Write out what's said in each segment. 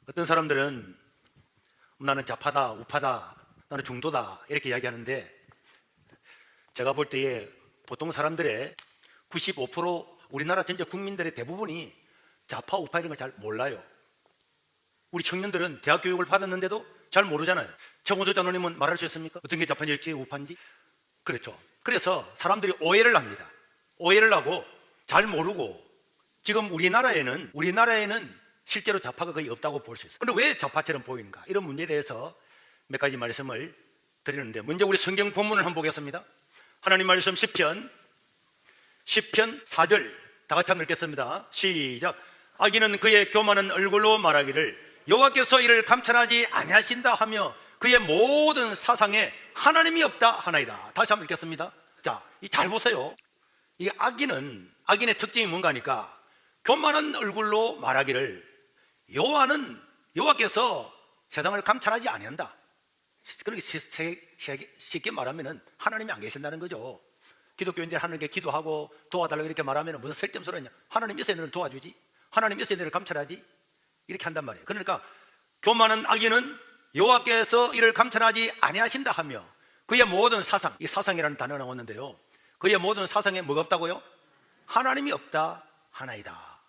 어떤 사람들은 나는 좌파다, 우파다, 나는 중도다 이렇게 이야기하는데, 제가 볼 때에 보통 사람들의 95% 우리나라 전체 국민들의 대부분이 좌파, 우파 이런 걸 잘 몰라요. 우리 청년들은 대학 교육을 받았는데도 잘 모르잖아요. 정호조 장로님은 말할 수 있습니까? 어떤 게 좌파인지 우파인지? 그렇죠. 그래서 사람들이 오해를 합니다. 오해를 하고 잘 모르고, 지금 우리나라에는 실제로 좌파가 거의 없다고 볼 수 있어요. 그런데 왜 좌파처럼 보이는가? 이런 문제에 대해서 몇 가지 말씀을 드리는데, 먼저 우리 성경 본문을 한번 보겠습니다. 하나님 말씀 시편 4절 다 같이 한번 읽겠습니다. 시작. 악인은 그의 교만한 얼굴로 말하기를 여호와께서 이를 감찰하지 아니하신다 하며 그의 모든 사상에 하나님이 없다 하나이다. 다시 한번 읽겠습니다. 자, 잘 보세요. 이 악인의 특징이 뭔가 하니까, 교만한 얼굴로 말하기를 여호와께서 세상을 감찰하지 아니한다. 그렇게 쉽게 말하면 하나님이 안 계신다는 거죠. 기독교인들이 하나님께 기도하고 도와달라고 이렇게 말하면 무슨 쓸데없으냐, 하나님 있어야 너를 도와주지, 하나님 있어야 너를 감찰하지, 이렇게 한단 말이에요. 그러니까 교만한 악인은 여호와께서 이를 감찰하지 아니하신다 하며 그의 모든 사상, 이 사상이라는 단어가 나왔는데요, 그의 모든 사상에 뭐가 없다고요? 하나님이 없다 하나이다.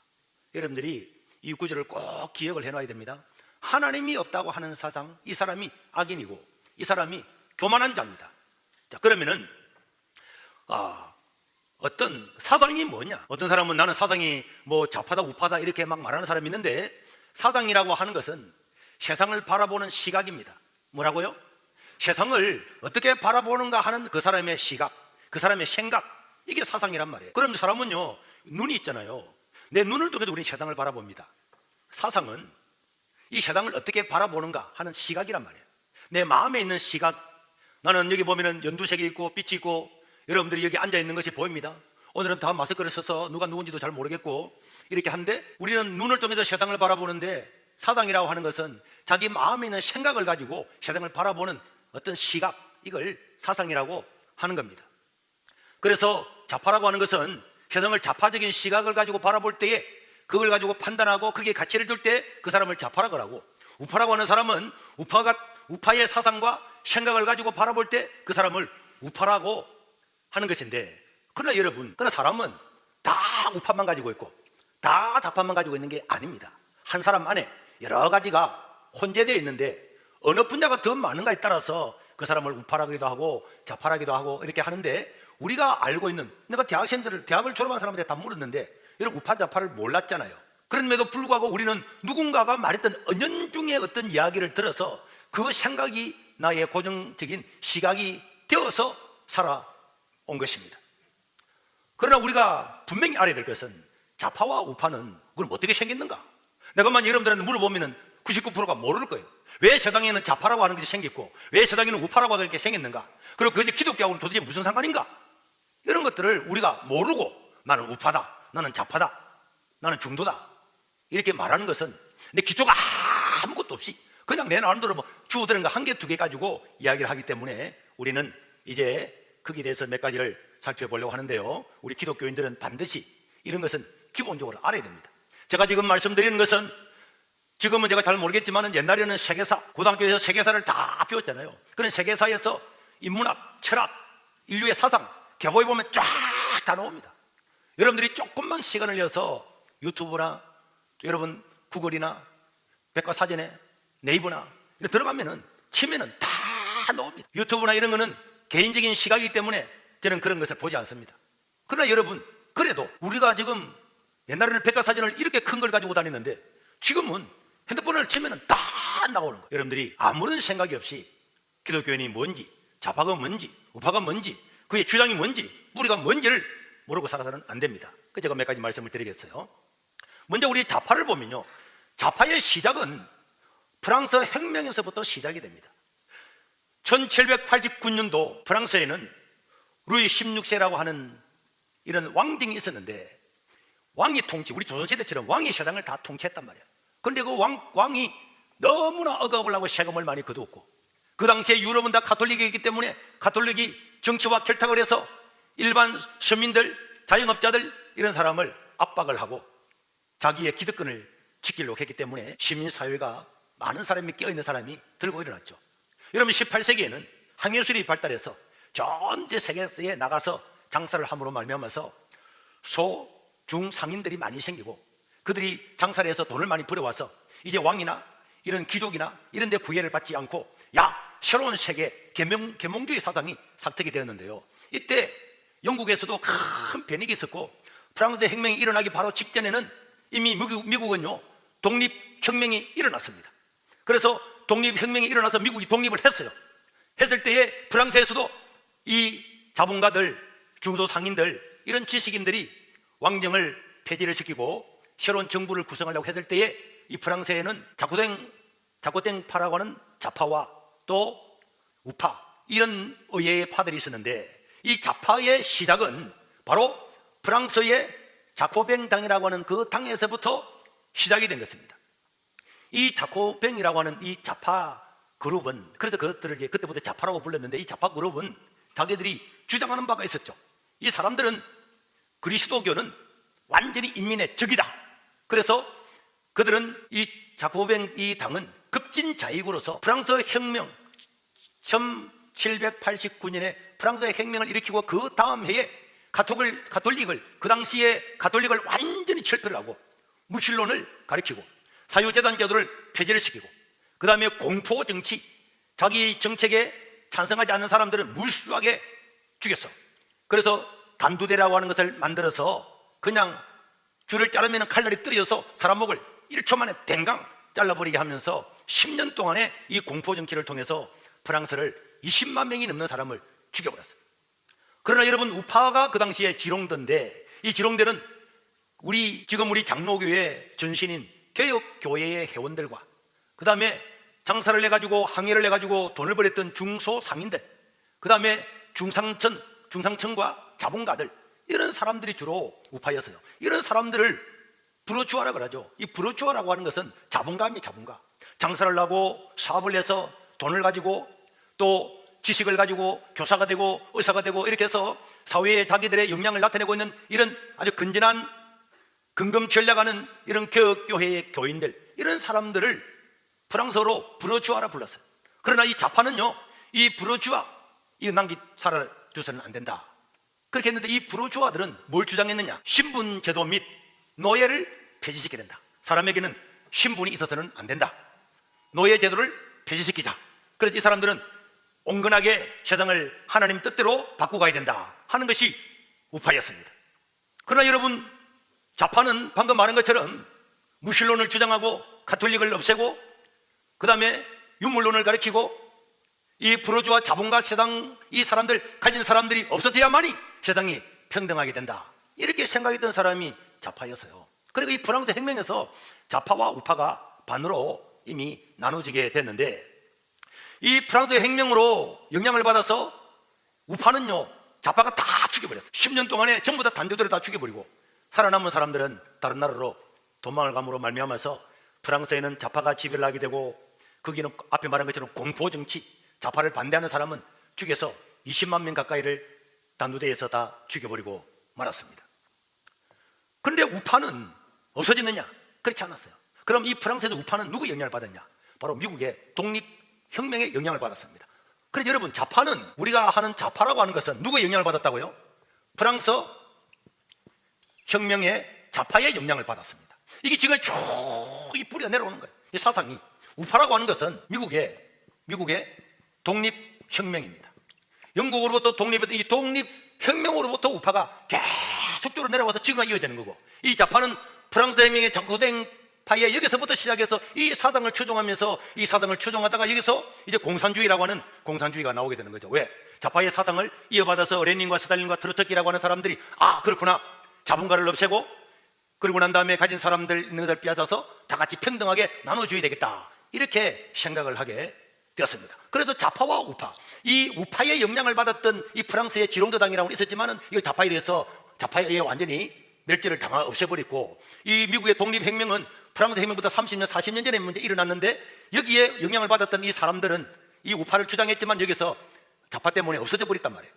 여러분들이 이 구절을 꼭 기억을 해놔야 됩니다. 하나님이 없다고 하는 사상, 이 사람이 악인이고 이 사람이 교만한 자입니다. 자, 그러면은 어떤 사상이 뭐냐? 어떤 사람은 나는 사상이 뭐 좌파다 우파다 이렇게 막 말하는 사람이 있는데, 사상이라고 하는 것은 세상을 바라보는 시각입니다. 뭐라고요? 세상을 어떻게 바라보는가 하는 그 사람의 시각, 그 사람의 생각, 이게 사상이란 말이에요. 그럼 사람은요, 눈이 있잖아요. 내 눈을 통해서 우리는 세상을 바라봅니다. 사상은 이 세상을 어떻게 바라보는가 하는 시각이란 말이에요. 내 마음에 있는 시각. 나는 여기 보면은 연두색이 있고 빛이 있고, 여러분들이 여기 앉아 있는 것이 보입니다. 오늘은 다 마스크를 써서 누가 누군지도 잘 모르겠고 이렇게 한데, 우리는 눈을 통해서 세상을 바라보는데, 사상이라고 하는 것은 자기 마음에 있는 생각을 가지고 세상을 바라보는 어떤 시각, 이걸 사상이라고 하는 겁니다. 그래서 좌파라고 하는 것은 세상을 좌파적인 시각을 가지고 바라볼 때에 그걸 가지고 판단하고 그게 가치를 줄 때 그 사람을 좌파라고 하고, 우파라고 하는 사람은 우파의 사상과 생각을 가지고 바라볼 때 그 사람을 우파라고 하는 것인데, 그러나 여러분, 그러나 사람은 다 우파만 가지고 있고 다 좌파만 가지고 있는 게 아닙니다. 한 사람 안에 여러 가지가 혼재되어 있는데, 어느 분야가 더 많은가에 따라서 그 사람을 우파라기도 하고 좌파라기도 하고 이렇게 하는데, 우리가 알고 있는, 내가 대학을 졸업한 사람한테 다 물었는데 여러분 우파 좌파를 몰랐잖아요. 그럼에도 불구하고 우리는 누군가가 말했던 은연중에 어떤 이야기를 들어서 그 생각이 나의 고정적인 시각이 되어서 살아온 것입니다. 그러나 우리가 분명히 알아야 될 것은, 좌파와 우파는 그럼 어떻게 생겼는가? 내가 만약 여러분들한테 물어보면 99%가 모를 거예요. 왜 세상에는 좌파라고 하는 것이 생겼고 왜 세상에는 우파라고 하는 게 생겼는가? 그리고 그것이 기독교하고는 도대체 무슨 상관인가? 이런 것들을 우리가 모르고 나는 우파다, 나는 좌파다, 나는 중도다 이렇게 말하는 것은 내 기초가 아무것도 없이 그냥 내 나름대로 뭐 주어드는 거 한 개, 두 개 가지고 이야기를 하기 때문에, 우리는 이제 거기에 대해서 몇 가지를 살펴보려고 하는데요, 우리 기독교인들은 반드시 이런 것은 기본적으로 알아야 됩니다. 제가 지금 말씀드리는 것은, 지금은 제가 잘 모르겠지만 옛날에는 세계사, 고등학교에서 세계사를 다 배웠잖아요. 그런 세계사에서 인문학, 철학, 인류의 사상 개보해 보면 쫙 다 나옵니다. 여러분들이 조금만 시간을 내서 유튜브나 여러분 구글이나 백과사전에 네이버나 들어가면은 치면은 다 나옵니다. 유튜브나 이런 거는 개인적인 시각이기 때문에 저는 그런 것을 보지 않습니다. 그러나 여러분, 그래도 우리가 지금 옛날에는 백과사전을 이렇게 큰 걸 가지고 다녔는데 지금은 핸드폰을 치면은 다 나오는 거예요. 여러분들이 아무런 생각이 없이 기독교인이 뭔지, 좌파가 뭔지, 우파가 뭔지, 그의 주장이 뭔지, 뿌리가 뭔지를 모르고 살아서는 안 됩니다. 그 제가 몇 가지 말씀을 드리겠어요. 먼저 우리 좌파를 보면요, 좌파의 시작은 프랑스 혁명에서부터 시작이 됩니다. 1789년도 프랑스에는 루이 16세라고 하는 이런 왕등이 있었는데, 왕이 우리 조선시대처럼 왕이 세상을 다 통치했단 말이에요. 그런데 그 왕이 너무나 억압을 하고 세금을 많이 거두었고, 그 당시에 유럽은 다 가톨릭이기 때문에 가톨릭이 정치와 결탁을 해서 일반 서민들, 자영업자들 이런 사람을 압박을 하고 자기의 기득권을 지키려고 했기 때문에 시민사회가 많은 사람이 끼어있는 사람이 들고 일어났죠. 여러분 18세기에는 항해술이 발달해서 전 세계에 나가서 장사를 함으로 말미암아서 소, 중, 상인들이 많이 생기고 그들이 장사를 해서 돈을 많이 벌어와서 이제 왕이나 이런 귀족이나 이런 데 구애를 받지 않고 새로운 세계 계몽주의 사상이 삭택이 되었는데요. 이때 영국에서도 큰 변혁이 있었고 프랑스 혁명이 일어나기 바로 직전에는 이미 미국은요 독립혁명이 일어났습니다. 그래서 독립혁명이 일어나서 미국이 독립을 했어요. 했을 때에 프랑스에서도 이 자본가들, 중소상인들, 이런 지식인들이 왕정을 폐지를 시키고 새로운 정부를 구성하려고 했을 때에 이 프랑스에는 자코탱파라고 하는 좌파와 또 우파, 이런 의회의 파들이 있었는데 이 좌파의 시작은 바로 프랑스의 자코뱅당이라고 하는 그 당에서부터 시작이 된 것입니다. 이 자코뱅이라고 하는 이 좌파 그룹은, 그래서 그것들을 이제 그때부터 좌파라고 불렀는데, 이 좌파 그룹은 자기들이 주장하는 바가 있었죠. 이 사람들은 그리스도교는 완전히 인민의 적이다. 그래서 그들은 이 자코뱅 이 당은 급진자익으로서 프랑스 혁명 1789년에 프랑스의 혁명을 일으키고 그 다음 해에 가톨릭을 그 당시에 가톨릭을 완전히 철폐를 하고 무신론을 가리키고 사유재단 제도를 폐지를 시키고 그 다음에 공포정치, 자기 정책에 찬성하지 않는 사람들은 무수하게 죽였어. 그래서 단두대라고 하는 것을 만들어서 그냥 줄을 자르면 칼날이 떨어져서 사람 목을 1초 만에 댕강 잘라버리게 하면서 10년 동안의 이 공포정치를 통해서 프랑스를 20만 명이 넘는 사람을 죽여버렸어요. 그러나 여러분, 우파가 그 당시에 지롱대인데, 이 지롱대는 지금 우리 장로교회 전신인 개혁교회의 회원들과 그 다음에 장사를 해가지고 항해를 해가지고 돈을 벌였던 중소상인들, 그 다음에 중상층과 자본가들, 이런 사람들이 주로 우파였어요. 이런 사람들을 브루주아라 그러죠. 이 브루주아라고 하는 것은 자본가입니다. 자본가. 장사를 하고 사업을 해서 돈을 가지고 또 지식을 가지고 교사가 되고 의사가 되고 이렇게 해서 사회에 자기들의 역량을 나타내고 있는 이런 아주 건전한 근검 전략하는 이런 교회의 교인들, 이런 사람들을 프랑스어로 브루주아라 불렀어요. 그러나 이 좌파는요, 이 브루주아 이거 남기 살아줘서는 안 된다 그렇게 했는데, 이 브루주아들은 뭘 주장했느냐? 신분 제도 및 노예를 폐지시켜야 된다. 사람에게는 신분이 있어서는 안 된다. 노예 제도를 폐지시키자. 그래서 이 사람들은 온건하게 세상을 하나님 뜻대로 바꾸고 가야 된다 하는 것이 우파였습니다. 그러나 여러분, 좌파는 방금 말한 것처럼 무신론을 주장하고 가톨릭을 없애고 그 다음에 유물론을 가리키고 이 브루주아 자본가 세상, 이 사람들 가진 사람들이 없어져야만이 세상이 평등하게 된다, 이렇게 생각했던 사람이 좌파였어요. 그리고 이 프랑스 혁명에서 좌파와 우파가 반으로 이미 나눠지게 됐는데, 이 프랑스 혁명으로 영향을 받아서 우파는요, 좌파가 다 죽여버렸어요. 10년 동안에 전부 다 단교들을 다 죽여버리고 살아남은 사람들은 다른 나라로 도망을 감으로 말미암아서 프랑스에는 좌파가 지배를 하게 되고, 거기는 앞에 말한 것처럼 공포정치, 좌파를 반대하는 사람은 죽여서 20만 명 가까이를 단두대에서 다 죽여버리고 말았습니다. 그런데 우파는 없어졌느냐? 그렇지 않았어요. 그럼 이 프랑스에서 우파는 누구 영향을 받았냐? 바로 미국의 독립혁명의 영향을 받았습니다. 그래서 여러분, 좌파는, 우리가 하는 좌파라고 하는 것은 누구의 영향을 받았다고요? 프랑스 혁명의 좌파의 영향을 받았습니다. 이게 지금 쭉 이 뿌리가 내려오는 거예요. 이 사상이. 우파라고 하는 것은 미국의 독립혁명입니다. 영국으로부터 독립했던 이 독립혁명으로부터 우파가 계속적으로 내려와서 지금까지 이어지는 거고, 이 좌파는 프랑스 혁명의 자코탱파의 여기서부터 시작해서 이 사상을 추종하면서 이 사상을 추종하다가 여기서 이제 공산주의라고 하는 공산주의가 나오게 되는 거죠. 왜? 좌파의 사상을 이어받아서 레닌과 스탈린과 트로츠키라고 하는 사람들이 그렇구나, 자본가를 없애고 그러고 난 다음에 가진 사람들 있는 것을 빼앗아서 다 같이 평등하게 나눠줘야 되겠다, 이렇게 생각을 하게 되었습니다. 그래서 좌파와 우파, 이 우파의 영향을 받았던 이 프랑스의 지롱드당이라고 있었지만은 이 좌파에 대해서 좌파에 완전히 멸절을 없애버렸고, 이 미국의 독립혁명은 프랑스 혁명보다 30년, 40년 전에 문제 일어났는데, 여기에 영향을 받았던 이 사람들은 이 우파를 주장했지만 여기서 좌파 때문에 없어져 버렸단 말이에요.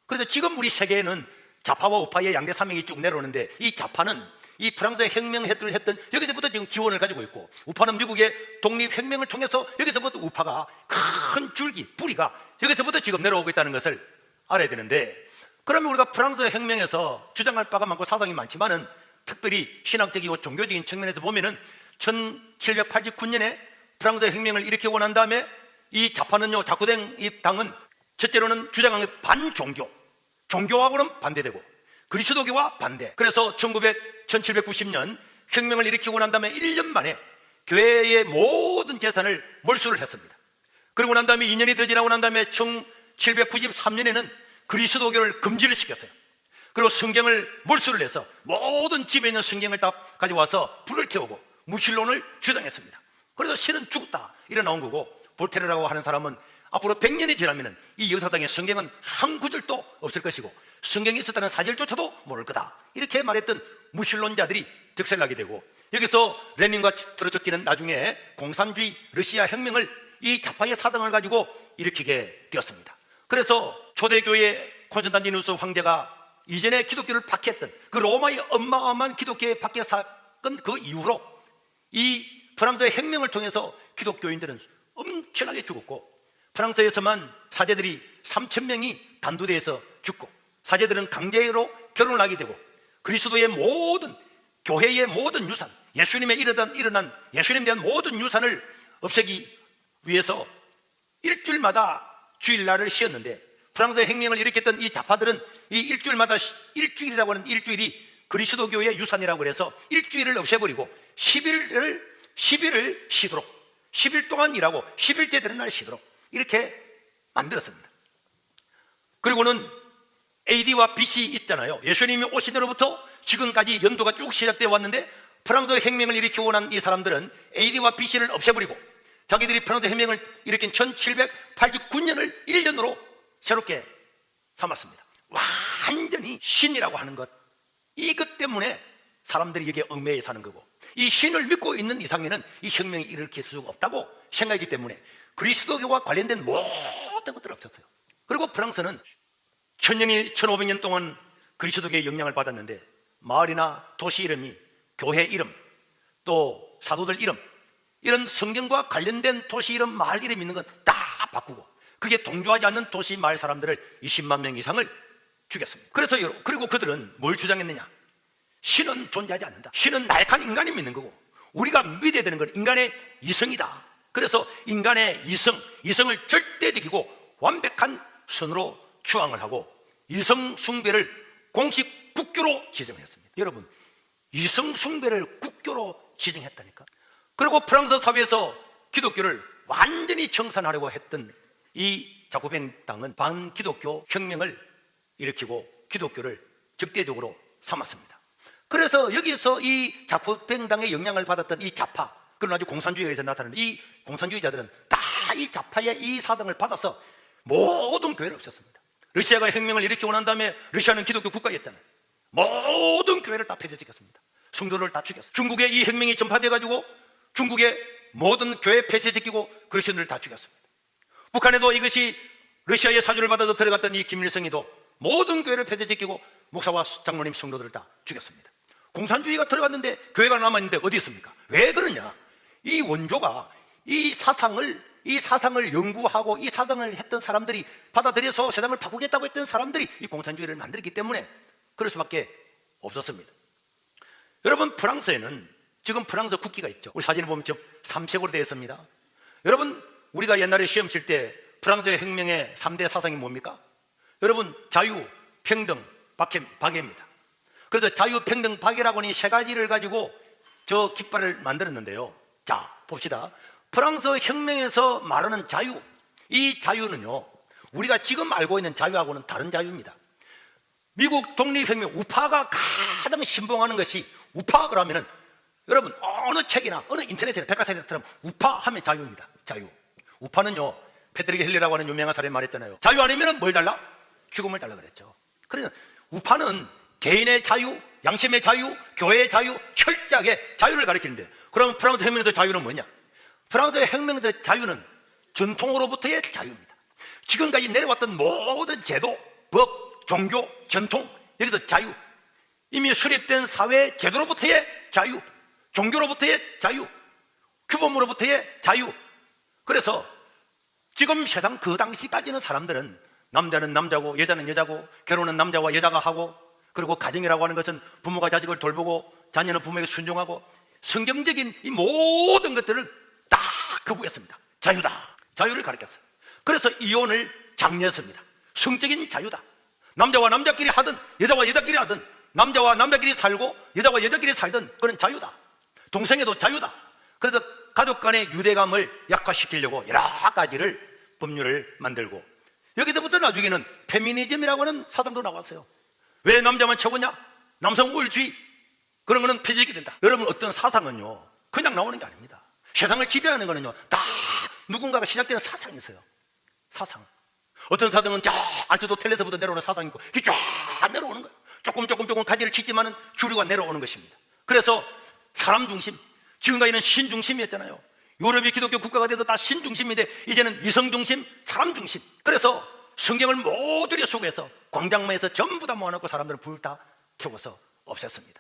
그래서 지금 우리 세계에는 좌파와 우파의 양대 산맥이 쭉 내려오는데, 이 좌파는 이 프랑스의 혁명했던 여기서부터 지금 기원을 가지고 있고, 우파는 미국의 독립혁명을 통해서 여기서부터 우파가 큰 줄기, 뿌리가 여기서부터 지금 내려오고 있다는 것을 알아야 되는데, 그러면 우리가 프랑스 혁명에서 주장할 바가 많고 사상이 많지만은 특별히 신학적이고 종교적인 측면에서 보면은 1789년에 프랑스 혁명을 일으키고 난 다음에 이 좌파는요, 자쿠댕 이 당은 첫째로는 주장한 게 반종교, 종교하고는 반대되고 그리스도교와 반대. 그래서 1790년 혁명을 일으키고 난 다음에 1년 만에 교회의 모든 재산을 몰수를 했습니다. 그리고 난 다음에 2년이 더 지나고 난 다음에 1793년에는 그리스도교를 금지를 시켰어요. 그리고 성경을 몰수를 해서 모든 집에 있는 성경을 다 가져와서 불을 태우고 무신론을 주장했습니다. 그래서 신은 죽었다 이래 나온 거고, 볼테르라고 하는 사람은 앞으로 100년이 지나면 이 역사상에 성경은 한 구절도 없을 것이고 성경이 있었다는 사실조차도 모를 거다 이렇게 말했던 무신론자들이 득세하게 되고, 여기서 레닌과 트로츠키는 나중에 공산주의 러시아 혁명을 이 좌파의 사상을 가지고 일으키게 되었습니다. 그래서 초대교회 콘스탄티누스 황제가 이전에 기독교를 박해했던 그 로마의 어마어마한 기독교의 박해 사건 그 이후로 이 프랑스의 혁명을 통해서 기독교인들은 엄청나게 죽었고, 프랑스에서만 사제들이 3,000명이 단두대에서 죽고, 사제들은 강제로 결혼을 하게 되고, 그리스도의 모든 교회의 모든 유산, 예수님에 일어난 예수님에 대한 모든 유산을 없애기 위해서 일주일마다 주일날을 쉬었는데, 프랑스의 혁명을 일으켰던 이 좌파들은 이 일주일마다 일주일이라고 하는 일주일이 그리스도교의 유산이라고 해서 일주일을 없애버리고 10일을 쉬도록, 10일 동안 일하고 10일째 되는 날 쉬도록 이렇게 만들었습니다. 그리고는 AD와 BC 있잖아요. 예수님이 오신 뒤로부터 지금까지 연도가 쭉 시작되어 왔는데, 프랑스 혁명을 일으키고 난 이 사람들은 AD와 BC를 없애버리고 자기들이 프랑스 혁명을 일으킨 1789년을 1년으로 새롭게 삼았습니다. 완전히 신이라고 하는 것, 이것 때문에 사람들이 여기에 얽매여 사는 거고, 이 신을 믿고 있는 이상에는 이 혁명이 일으킬 수가 없다고 생각하기 때문에 그리스도교와 관련된 모든 것들이 없었어요. 그리고 프랑스는 1500년 동안 그리스도교의 영향을 받았는데, 마을이나 도시 이름이 교회 이름, 또 사도들 이름, 이런 성경과 관련된 도시 이름, 마을 이름 있는 건 다 바꾸고, 그게 동조하지 않는 도시 마을 사람들을 20만 명 이상을 죽였습니다. 그리고 그들은 뭘 주장했느냐? 신은 존재하지 않는다. 신은 나약한 인간이 믿는 거고, 우리가 믿어야 되는 건 인간의 이성이다. 그래서 인간의 이성을 절대적이고 완벽한 선으로 추앙을 하고 이성 숭배를 공식 국교로 지정했습니다. 여러분, 이성 숭배를 국교로 지정했다니까. 그리고 프랑스 사회에서 기독교를 완전히 청산하려고 했던 이 자코뱅 당은 반기독교 혁명을 일으키고 기독교를 적대적으로 삼았습니다. 그래서 여기서 이 자코뱅 당의 영향을 받았던 이 좌파, 그런 아주 공산주의에서 나타나는 이 공산주의자들은 다 이 좌파의 이 사당을 받아서 모든 교회를 없앴습니다. 러시아가 혁명을 일으키고 난 다음에 러시아는 기독교 국가였잖아요. 모든 교회를 다 폐쇄시켰습니다. 성도를 다 죽였어요. 중국에 이 혁명이 전파돼가지고 중국의 모든 교회 폐쇄시키고 그리스도인들을 다 죽였습니다. 북한에도 이것이 러시아의 사주를 받아서 들어갔던 이 김일성이도 모든 교회를 폐쇄시키고 목사와 장로님 성도들을 다 죽였습니다. 공산주의가 들어갔는데 교회가 남아있는데 어디 있습니까? 왜 그러냐? 이 원조가 이 사상을 연구하고 이 사상을 했던 사람들이 받아들여서 세상을 바꾸겠다고 했던 사람들이 이 공산주의를 만들었기 때문에 그럴 수밖에 없었습니다. 여러분, 프랑스에는 지금 프랑스 국기가 있죠. 우리 사진을 보면 지금 삼색으로 되어 있습니다. 여러분, 우리가 옛날에 시험 칠 때 프랑스의 혁명의 3대 사상이 뭡니까? 여러분, 자유, 평등, 박애입니다. 그래서 자유, 평등, 박애라고 하는 이 세 가지를 가지고 저 깃발을 만들었는데요. 자, 봅시다. 프랑스 혁명에서 말하는 자유, 이 자유는요, 우리가 지금 알고 있는 자유하고는 다른 자유입니다. 미국 독립혁명 우파가 가장 신봉하는 것이, 우파 그러면은 여러분 어느 책이나 어느 인터넷이나 백과사전에 우파 하면 자유입니다. 자유. 우파는요, 패트릭 헬리라고 하는 유명한 사람이 말했잖아요. 자유 아니면 뭘 달라? 죽음을 달라 그랬죠. 그래서 우파는 개인의 자유, 양심의 자유, 교회의 자유, 철저하게 자유를 가리키는데, 그럼 프랑스 혁명에서 자유는 뭐냐? 프랑스 혁명에서 자유는 전통으로부터의 자유입니다. 지금까지 내려왔던 모든 제도, 법, 종교, 전통, 여기서 자유, 이미 수립된 사회 제도로부터의 자유, 종교로부터의 자유, 규범으로부터의 자유. 그래서 지금 세상 그 당시까지는 사람들은 남자는 남자고 여자는 여자고 결혼은 남자와 여자가 하고, 그리고 가정이라고 하는 것은 부모가 자식을 돌보고 자녀는 부모에게 순종하고, 성경적인 이 모든 것들을 다 거부했습니다. 자유다. 자유를 가르쳤어요. 그래서 이혼을 장려했습니다. 성적인 자유다. 남자와 남자끼리 하든 여자와 여자끼리 하든, 남자와 남자끼리 살고 여자와 여자끼리 살든 그런 자유다. 동성애도 자유다. 그래서 가족 간의 유대감을 약화시키려고 여러 가지를 법률을 만들고, 여기서부터 나중에는 페미니즘이라고 하는 사상도 나왔어요. 왜 남자만 최고냐? 남성 우월주의, 그런 거는 폐지가 된다. 여러분, 어떤 사상은요 그냥 나오는 게 아닙니다. 세상을 지배하는 거는요 다 누군가가 시작되는 사상이 있어요. 사상. 어떤 사상은 아리스토텔레스부터 내려오는 사상이 있고, 이게 쫙 내려오는 거예요. 조금 가지를 치지만은 주류가 내려오는 것입니다. 그래서 사람 중심, 지금까지는 신 중심이었잖아요. 유럽이 기독교 국가가 돼도 다 신 중심인데 이제는 이성 중심, 사람 중심. 그래서 성경을 모조리 속에서 광장마에서 전부 다 모아놓고 사람들을 불 다 태워서 없앴습니다.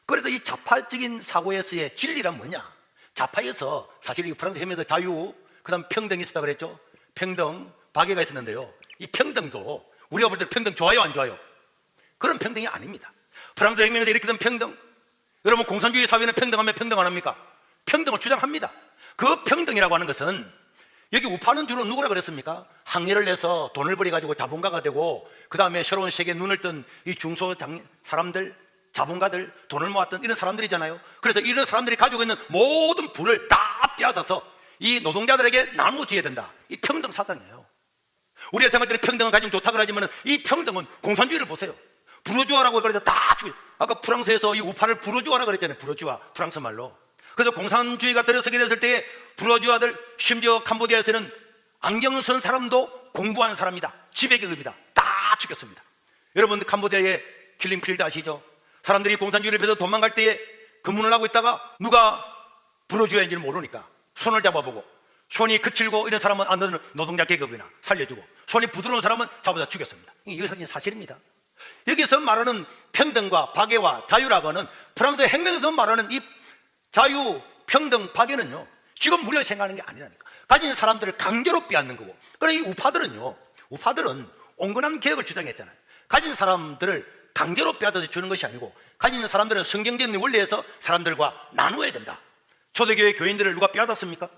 그래서 이 좌파적인 사고에서의 진리란 뭐냐? 좌파에서 사실 이 프랑스 혁명에서 자유, 그 다음 평등이 있었다 그랬죠. 평등, 박애가 있었는데요, 이 평등도 우리가 볼 때 평등 좋아요 안 좋아요? 그런 평등이 아닙니다. 프랑스 혁명에서 이렇게 된 평등, 여러분 공산주의 사회는 평등하면 평등 안 합니까? 평등을 주장합니다. 그 평등이라고 하는 것은, 여기 우파는 주로 누구라 그랬습니까? 학예를 내서 돈을 벌여가지고 자본가가 되고, 그 다음에 새로운 세계에 눈을 뜬 이 사람들, 자본가들, 돈을 모았던 이런 사람들이잖아요. 그래서 이런 사람들이 가지고 있는 모든 부를 다 빼앗아서 이 노동자들에게 나눠줘야 된다. 이 평등 사상이에요. 우리가 생각할 때는 평등은 가지면 좋다 그러지만, 이 평등은 공산주의를 보세요. 부르주아라고 그래서 다 죽여. 아까 프랑스에서 이 우파를 부르주아라고 그랬잖아요. 부르주아, 프랑스 말로. 그래서 공산주의가 들어서게 됐을 때에 부르주아들, 심지어 캄보디아에서는 안경 쓴 사람도 공부한 사람이다, 지배계급이다, 다 죽였습니다. 여러분들 캄보디아의 킬링필드 아시죠? 사람들이 공산주의를 펴서 도망갈 때에 근무를 하고 있다가 누가 부르주아인지를 모르니까 손을 잡아보고, 손이 거칠고 이런 사람은 안 되는 노동자 계급이나 살려주고, 손이 부드러운 사람은 잡아다 죽였습니다. 이게 사실입니다. 여기서 말하는 평등과 박애와 자유라고 하는, 프랑스 혁명에서 말하는 이 자유, 평등, 박애는요 지금 우리가 생각하는 게 아니라니까. 가진 사람들을 강제로 빼앗는 거고. 그러나 이 우파들은 온건한 개혁을 주장했잖아요. 가진 사람들을 강제로 빼앗아서 주는 것이 아니고, 가진 사람들은 성경적인 원리에서 사람들과 나누어야 된다. 초대교회 교인들을 누가 빼앗았습니까?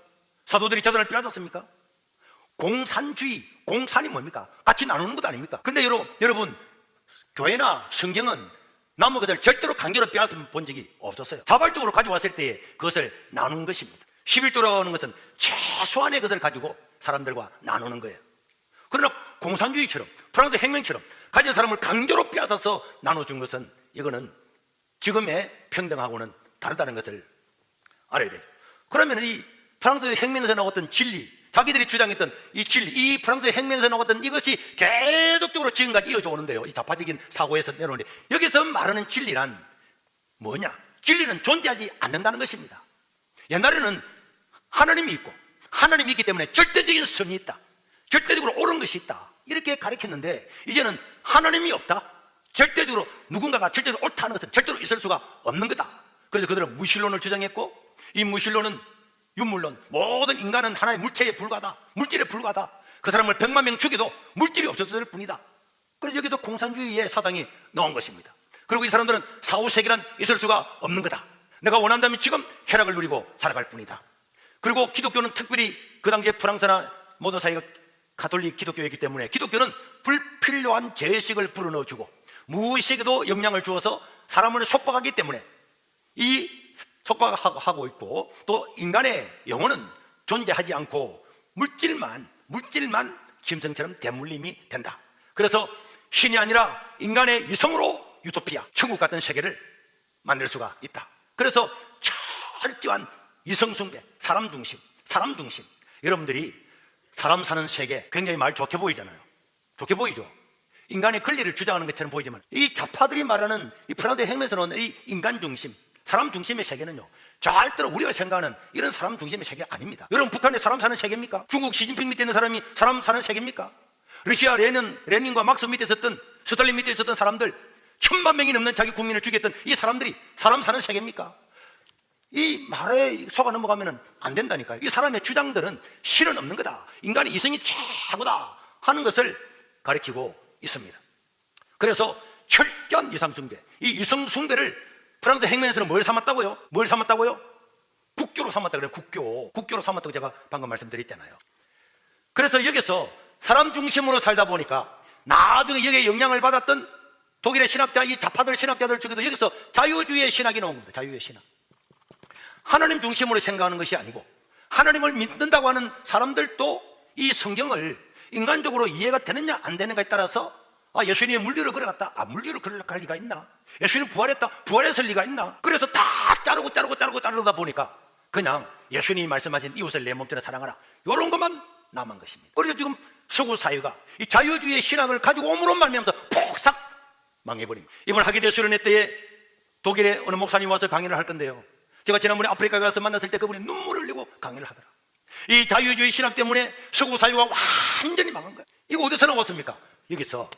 사도들이 재산을 빼앗았습니까? 공산주의, 공산이 뭡니까? 같이 나누는 것 아닙니까? 근데 여러분 교회나 성경은 남의 것을 절대로 강제로 빼앗아 본 적이 없었어요. 자발적으로 가져왔을 때 그것을 나누는 것입니다. 11조라고 하는 것은 최소한의 것을 가지고 사람들과 나누는 거예요. 그러나 공산주의처럼, 프랑스 혁명처럼 가진 사람을 강제로 빼앗아서 나눠준 것은, 이거는 지금의 평등하고는 다르다는 것을 알아야 돼요. 그러면 이 프랑스 혁명에서 나왔던 진리, 자기들이 주장했던 이 진리, 이 프랑스 혁명에서 나왔던 이것이 계속적으로 지금까지 이어져 오는데요. 이 좌파적인 사고에서 내려오는데, 여기서 말하는 진리란 뭐냐? 진리는 존재하지 않는다는 것입니다. 옛날에는 하나님이 있고, 하나님이 있기 때문에 절대적인 선이 있다, 절대적으로 옳은 것이 있다, 이렇게 가르쳤는데, 이제는 하나님이 없다, 절대적으로 누군가가 절대적으로 옳다는 것은 절대로 있을 수가 없는 거다. 그래서 그들은 무신론을 주장했고, 이 무신론은 윤물론, 모든 인간은 하나의 물체에 불과하다, 물질에 불과하다, 그 사람을 100만 명 죽여도 물질이 없었을 뿐이다. 그래서 여기도 공산주의의 사상이 나온 것입니다. 그리고 이 사람들은 사후세계란 있을 수가 없는 거다, 내가 원한다면 지금 쾌락을 누리고 살아갈 뿐이다. 그리고 기독교는 특별히 그 당시에 프랑스나 모든 사회가 가톨릭 기독교이기 때문에, 기독교는 불필요한 죄식을 불어넣어주고 무의식에도 영향을 주어서 사람을 속박하기 때문에 이 속박하고 있고, 또 인간의 영혼은 존재하지 않고 물질만 짐승처럼 대물림이 된다. 그래서 신이 아니라 인간의 이성으로 유토피아, 천국 같은 세계를 만들 수가 있다. 그래서 철저한 이성숭배, 사람 중심. 여러분들이 사람 사는 세계 굉장히 말 좋게 보이잖아요. 좋게 보이죠. 인간의 권리를 주장하는 것처럼 보이지만, 이 좌파들이 말하는 이 프랑스 혁명에서 나오는 이 인간 중심, 사람 중심의 세계는요 절대로 우리가 생각하는 이런 사람 중심의 세계 아닙니다. 여러분, 북한에 사람 사는 세계입니까? 중국 시진핑 밑에 있는 사람이 사람 사는 세계입니까? 러시아 레닌과 막스 밑에 있었던, 스탈린 밑에 있었던 사람들, 천만 명이 넘는 자기 국민을 죽였던 이 사람들이 사람 사는 세계입니까? 이 말에 속아 넘어가면 안 된다니까요. 이 사람의 주장들은 실은 없는 거다. 인간의 이성이 최고다 하는 것을 가리키고 있습니다. 그래서 철저한 이상숭배, 이 이성숭배를 프랑스 혁명에서는 뭘 삼았다고요? 뭘 삼았다고요? 국교로 삼았다 그래요. 국교로 삼았다고 제가 방금 말씀드렸잖아요. 그래서 여기서 사람 중심으로 살다 보니까 나중에 여기에 영향을 받았던 독일의 신학자, 이 좌파들 신학자들 중에도 여기서 자유주의의 신학이 나온 겁니다. 자유의 신학. 하나님 중심으로 생각하는 것이 아니고 하나님을 믿는다고 하는 사람들도 이 성경을 인간적으로 이해가 되느냐 안 되는가에 따라서 예수님이 물리로 걸어갔다. 물리로 걸어갈 리가 있나? 예수님이 부활했다. 부활했을 리가 있나? 그래서 다 자르다 보니까 그냥 예수님이 말씀하신 이웃을 내 몸처럼 사랑하라, 이런 것만 남은 것입니다. 그래서 지금 서구 사회가 이 자유주의의 신학을 가지고 오므로 말미암아서 폭삭 망해버립니다. 이번 하기대 수련회 때에 독일의 어느 목사님 와서 강의를 할 건데요, 제가 지난번에 아프리카에 가서 만났을 때 그분이 눈물을 흘리고 강의를 하더라. 이 자유주의 신학 때문에 서구 사회가 완전히 망한 거예요. 이거 어디서 나왔습니까? 여기서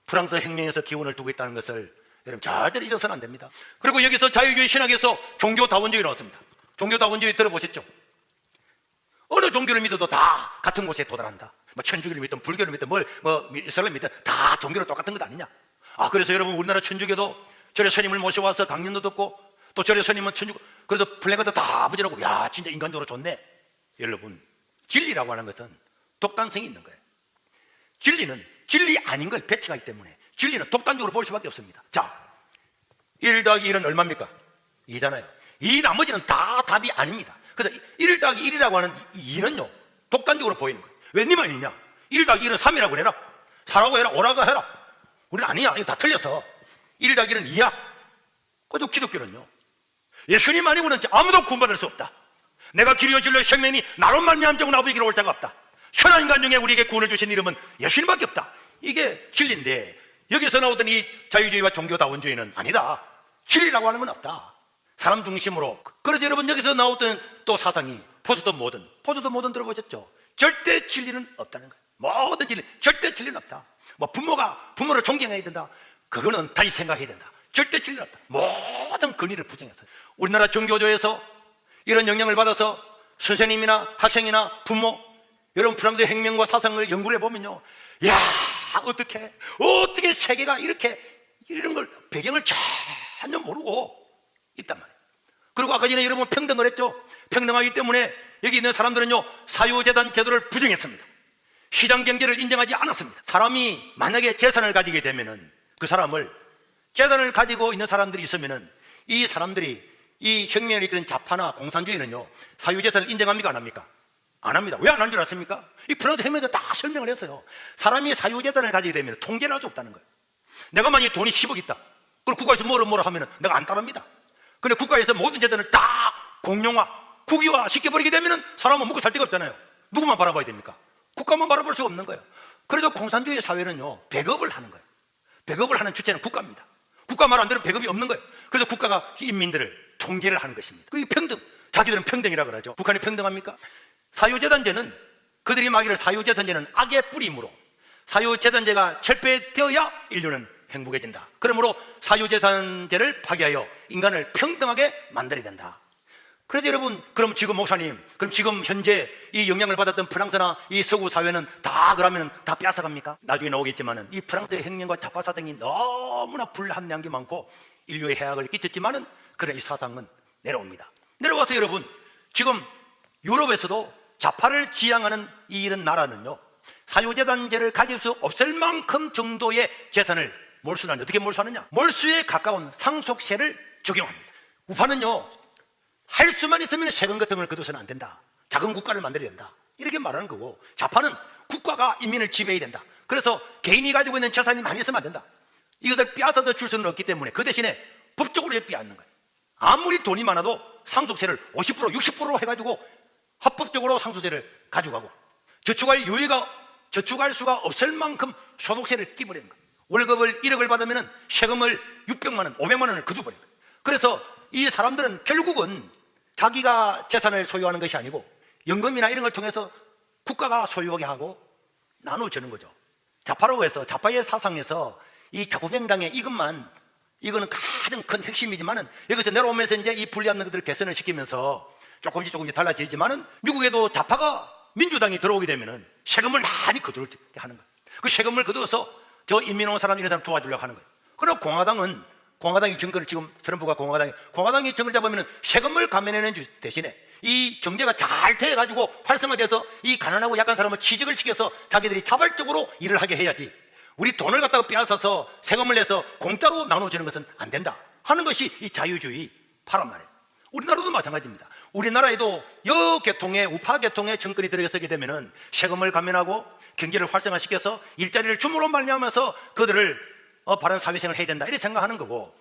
프랑스 혁명에서 기원을 두고 있다는 것을 여러분 절대로 잊어서는 안 됩니다. 그리고 여기서 자유주의 신학에서 종교다원주의 나왔습니다. 종교다원주의 들어보셨죠? 어느 종교를 믿어도 다 같은 곳에 도달한다. 천주교를 믿든 불교를 믿든 이슬람을 믿든 다 종교는 똑같은 것 아니냐? 그래서 여러분 우리나라 천주교도 절에 스님을 모셔와서 강연도 듣고 또 절에 스님은 천주교, 그래서 플래카드 다 부지라고, 야 진짜 인간적으로 좋네. 여러분 진리라고 하는 것은 독단성이 있는 거예요. 진리는 진리 아닌 걸 배치하기 때문에 진리는 독단적으로 볼 수밖에 없습니다. 자, 1 더하기 1은 얼마입니까? 2잖아요. 이 나머지는 다 답이 아닙니다. 그래서 1 더하기 1이라고 하는 2는요 독단적으로 보이는 거예요. 왜 니만 있냐? 1 더하기 1은 3이라고 그래라, 4라고 해라, 5라고 해라. 우리는 아니야, 이거 다 틀려서 1 더하기 1은 2야. 그래도 기독교는요, 예수님 아니고는 아무도 구원받을 수 없다. 내가 길이요 진리요 생명이 나로 말미암자고 아버지께로 올 자가 없다. 현한 인간 중에 우리에게 구원을 주신 이름은 예수님밖에 없다. 이게 진리인데 여기서 나오던 이 자유주의와 종교다원주의는 아니다. 진리라고 하는 건 없다. 사람 중심으로. 그래서 여러분 여기서 나오던 또 사상이 포스트 모던 들어보셨죠? 절대 진리는 없다는 거예요. 모든 진리, 절대 진리는 없다. 부모가 부모를 존경해야 된다, 그거는 다시 생각해야 된다. 절대 진리는 없다. 모든 근위를 부정해서 우리나라 종교조에서 이런 영향을 받아서 선생님이나 학생이나 부모, 여러분 프랑스 혁명과 사상을 연구를 해보면요, 야 어떻게 세계가 이렇게 이런 걸 배경을 전혀 모르고 있단 말이에요. 그리고 아까 전에 여러분 평등을 했죠. 평등하기 때문에 여기 있는 사람들은요 사유재단 제도를 부정했습니다. 시장경제를 인정하지 않았습니다. 사람이 만약에 재산을 가지게 되면은 그 사람을, 재산을 가지고 있는 사람들이 있으면은 이 사람들이 이 혁명을 이끄는 좌파나 공산주의는요 사유재산을 인정합니까 안 합니까? 안 합니다. 왜 안 하는 줄 아십니까? 이 프랑스 혁명에서 다 설명을 했어요. 사람이 사유재산을 가지게 되면 통계를 할 수 없다는 거예요. 내가 만약에 돈이 10억 있다, 그리고 국가에서 뭐라 하면 내가 안 따릅니다. 근데 국가에서 모든 재산을 다 공용화, 국유화 시켜버리게 되면 사람은 먹고 살 데가 없잖아요. 누구만 바라봐야 됩니까? 국가만 바라볼 수가 없는 거예요. 그래서 공산주의 사회는요 배급을 하는 거예요. 배급을 하는 주체는 국가입니다. 국가 말 안 들으면 배급이 없는 거예요. 그래서 국가가 인민들을 통계를 하는 것입니다. 그게 평등, 자기들은 평등이라고 그러죠. 북한이 평등합니까? 사유재단제는 그들이 말하기를 사유재단제는 악의 뿌리이므로 사유재단제가 철폐되어야 인류는 행복해진다. 그러므로 사유재단제를 파괴하여 인간을 평등하게 만들어야 된다. 그래서 여러분, 그럼 지금 목사님, 그럼 지금 현재 이 영향을 받았던 프랑스나 이 서구 사회는 다 그러면 다 뺏어갑니까? 나중에 나오겠지만은 이 프랑스의 혁명과 좌파 사상이 너무나 불합리한 게 많고 인류의 해악을 끼쳤지만은 그런 이 사상은 내려옵니다. 내려와서 여러분 지금 유럽에서도 좌파를 지향하는 이런 나라는요 사유재단제를 가질 수 없을 만큼 정도의 재산을 몰수하는데, 어떻게 몰수하느냐? 몰수에 가까운 상속세를 적용합니다. 우파는요 할 수만 있으면 세금 같은 걸 거둬서는 안 된다, 작은 국가를 만들어야 된다, 이렇게 말하는 거고, 좌파는 국가가 인민을 지배해야 된다. 그래서 개인이 가지고 있는 재산이 많이 있으면 안 된다. 이것을 빼앗아서 줄 수는 없기 때문에 그 대신에 법적으로 빼앗는 거예요. 아무리 돈이 많아도 상속세를 50% 60% 해가지고 합법적으로 상속세를 가져가고, 저축할 수가 없을 만큼 소득세를 띄버리는 거예요. 월급을 1억을 받으면 세금을 600만 원 500만 원을 거둬버리는 거예요. 그래서 이 사람들은 결국은 자기가 재산을 소유하는 것이 아니고 연금이나 이런 걸 통해서 국가가 소유하게 하고 나눠주는 거죠. 좌파라고 해서, 좌파의 사상에서 이 자부병당의 이거는 가장 큰 핵심이지만은 여기서 내려오면서 이제 이 불리한 것들을 개선을 시키면서 조금씩 달라지지만은 미국에도 좌파가 민주당이 들어오게 되면은 세금을 많이 거두게 하는 거예요. 그 세금을 거두어서 저 인민농 사람 이런 사람 도와주려고 하는 거예요. 그러나 공화당이 정권을 지금 트럼프가 공화당이 정권을 잡으면은 세금을 감면해내는 대신에 이 경제가 잘 돼가지고 활성화돼서 이 가난하고 약한 사람을 취직을 시켜서 자기들이 자발적으로 일을 하게 해야지, 우리 돈을 갖다가 빼앗아서 세금을 내서 공짜로 나눠주는 것은 안 된다 하는 것이 이 자유주의 파란 말이에요. 우리나라도 마찬가지입니다. 우리나라에도 여계통의 우파 계통의 정권이 들어서게 되면은 세금을 감면하고 경제를 활성화시켜서 일자리를 줌으로 말미암아서 그들을 바른 사회생활을 해야 된다 이렇게 생각하는 거고,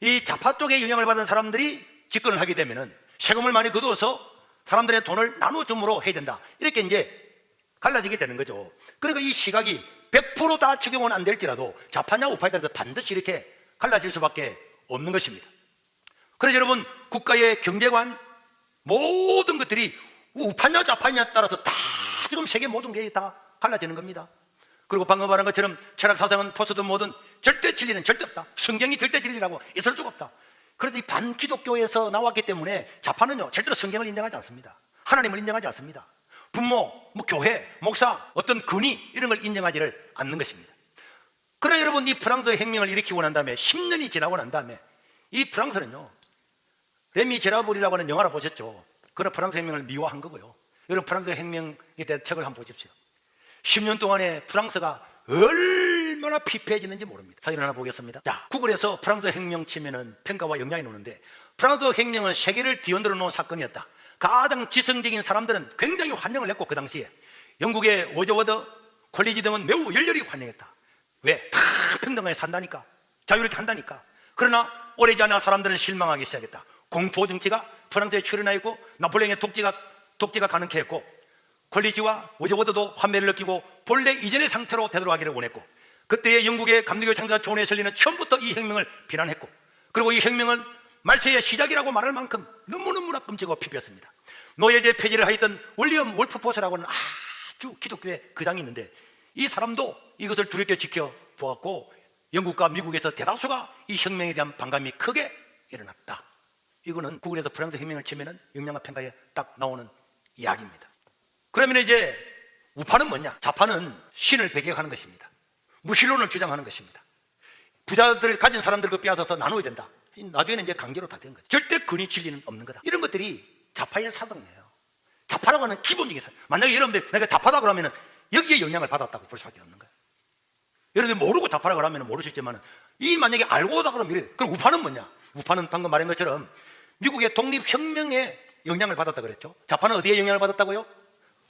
이 좌파 쪽에 영향을 받은 사람들이 집권을 하게 되면은 세금을 많이 거두어서 사람들의 돈을 나눠줌으로 해야 된다 이렇게 이제 갈라지게 되는 거죠. 그러니까 이 시각이 100% 다 적용은 안 될지라도 좌파냐 우파에 따라서 반드시 이렇게 갈라질 수밖에 없는 것입니다. 그래서 여러분, 국가의 경제관 모든 것들이 우파냐 좌파냐에 따라서 다 지금 세계 모든 게 다 갈라지는 겁니다. 그리고 방금 말한 것처럼 철학 사상은 포스든 뭐든 절대 진리는 절대 없다. 성경이 절대 진리라고 있을 수가 없다. 그래도 이 반기독교에서 나왔기 때문에 좌파는요 절대로 성경을 인정하지 않습니다. 하나님을 인정하지 않습니다. 부모, 교회, 목사, 어떤 근위 이런 걸 인정하지를 않는 것입니다. 그러나 여러분, 이 프랑스 혁명을 일으키고 난 다음에 10년이 지나고 난 다음에 이 프랑스는요, 레미제라블이라고 하는 영화를 보셨죠? 그런 프랑스 혁명을 미화한 거고요. 여러분, 프랑스 혁명에 대한 책을 한번 보십시오. 10년 동안에 프랑스가 얼마나 피폐해지는지 모릅니다. 사진을 하나 보겠습니다. 자, 구글에서 프랑스 혁명 치면은 평가와 영향이 나오는데, 프랑스 혁명은 세계를 뒤흔들어 놓은 사건이었다. 가장 지성적인 사람들은 굉장히 환영을 했고, 그 당시에 영국의 워즈워드, 콜리지 등은 매우 열렬히 환영했다. 왜? 다 평등하게 산다니까, 자유롭게 한다니까. 그러나 오래지 않아 사람들은 실망하기 시작했다. 공포 정치가 프랑스에 출현하였고, 나폴레옹의 독재가 가능케 했고, 콜리지와 워즈워드도 환멸을 느끼고 본래 이전의 상태로 되돌아가기를 원했고, 그때의 영국의 감리교 창조자 존 웨슬리는 처음부터 이 혁명을 비난했고, 그리고 이 혁명은 말세의 시작이라고 말할 만큼 너무너무나 끔찍하고 피폐했습니다. 노예제 폐지를 하였던 윌리엄 월프포스라고 하는 아주 기독교의 거장이 있는데, 이 사람도 이것을 두렵게 지켜보았고, 영국과 미국에서 대다수가 이 혁명에 대한 반감이 크게 일어났다. 이거는 구글에서 프랑스 혁명을 치면은 영양과 평가에 딱 나오는 이야기입니다. 그러면 이제 우파는 뭐냐? 좌파는 신을 배격하는 것입니다. 무신론을 주장하는 것입니다. 부자들을 가진 사람들을 빼앗아서 나눠야 된다. 나중에는 이제 강제로 다 된 거죠. 절대 근위 진리는 없는 거다. 이런 것들이 좌파의 사상이에요. 좌파라고 하는 기본적인 사상. 만약에 여러분들 내가 좌파다 그러면은 여기에 영향을 받았다고 볼 수밖에 없는 거예요. 여러분들 모르고 좌파라고 그러면 모르시겠지만, 이 만약에 알고다 그러면 이래. 그럼 우파는 뭐냐? 우파는 방금 말한 것처럼 미국의 독립혁명에 영향을 받았다 그랬죠. 좌파는 어디에 영향을 받았다고요?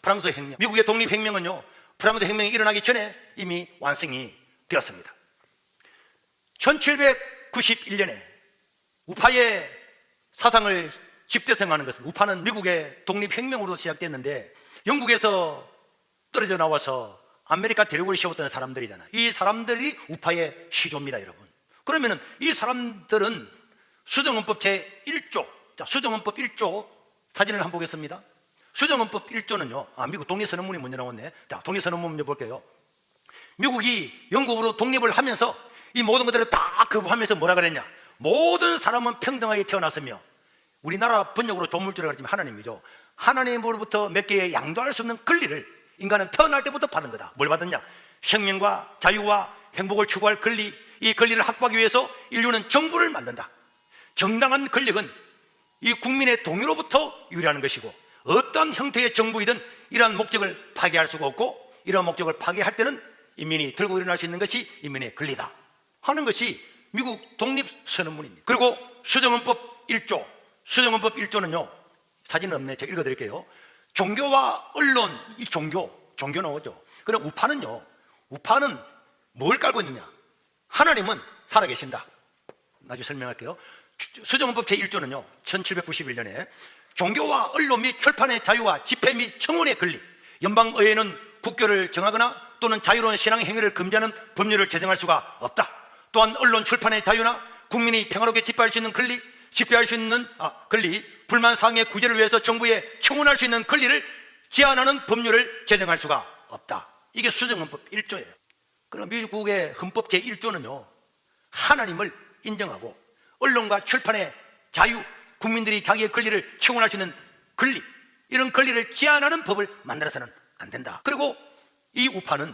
프랑스 혁명. 미국의 독립혁명은요, 프랑스 혁명이 일어나기 전에 이미 완성이 되었습니다. 1791년에 우파의 사상을 집대성하는 것은, 우파는 미국의 독립혁명으로 시작됐는데 영국에서 떨어져 나와서 아메리카 대륙을 세웠던 사람들이잖아요. 이 사람들이 우파의 시조입니다, 여러분. 그러면은 이 사람들은 수정헌법 제1조, 자, 수정헌법 1조 사진을 한번 보겠습니다. 수정헌법 1조는요, 미국 독립선언문이 먼저 나왔네. 자, 독립선언문 먼저 볼게요. 미국이 영국으로 독립을 하면서 이 모든 것들을 다 거부하면서 뭐라 그랬냐? 모든 사람은 평등하게 태어났으며, 우리나라 번역으로 조물주라고 하지만 하나님이죠. 하나님으로부터 몇 개의 양도할 수 없는 권리를 인간은 태어날 때부터 받은 거다. 뭘 받았냐? 생명과 자유와 행복을 추구할 권리, 이 권리를 확보하기 위해서 인류는 정부를 만든다. 정당한 권력은 이 국민의 동의로부터 유래하는 것이고, 어떤 형태의 정부이든 이러한 목적을 파괴할 수가 없고, 이러한 목적을 파괴할 때는 인민이 들고 일어날 수 있는 것이 인민의 권리다 하는 것이 미국 독립선언문입니다. 그리고 수정헌법 1조, 수정헌법 1조는요, 사진은 없네, 제가 읽어드릴게요. 종교와 언론, 이 종교 나오죠. 그럼 우파는요, 우파는 뭘 깔고 있느냐? 하나님은 살아계신다. 나중에 설명할게요. 수정헌법 제1조는요 1791년에 종교와 언론 및 출판의 자유와 집회 및 청원의 권리, 연방의회는 국교를 정하거나 또는 자유로운 신앙 행위를 금지하는 법률을 제정할 수가 없다. 또한 언론 출판의 자유나 국민이 평화롭게 집회할 수 있는 권리, 권리, 불만 사항의 구제를 위해서 정부에 청원할 수 있는 권리를 제한하는 법률을 제정할 수가 없다. 이게 수정헌법 1조예요. 그럼 미국의 헌법 제1조는요, 하나님을 인정하고 언론과 출판의 자유, 국민들이 자기의 권리를 채용할 수 있는 권리, 이런 권리를 제한하는 법을 만들어서는 안 된다. 그리고 이 우파는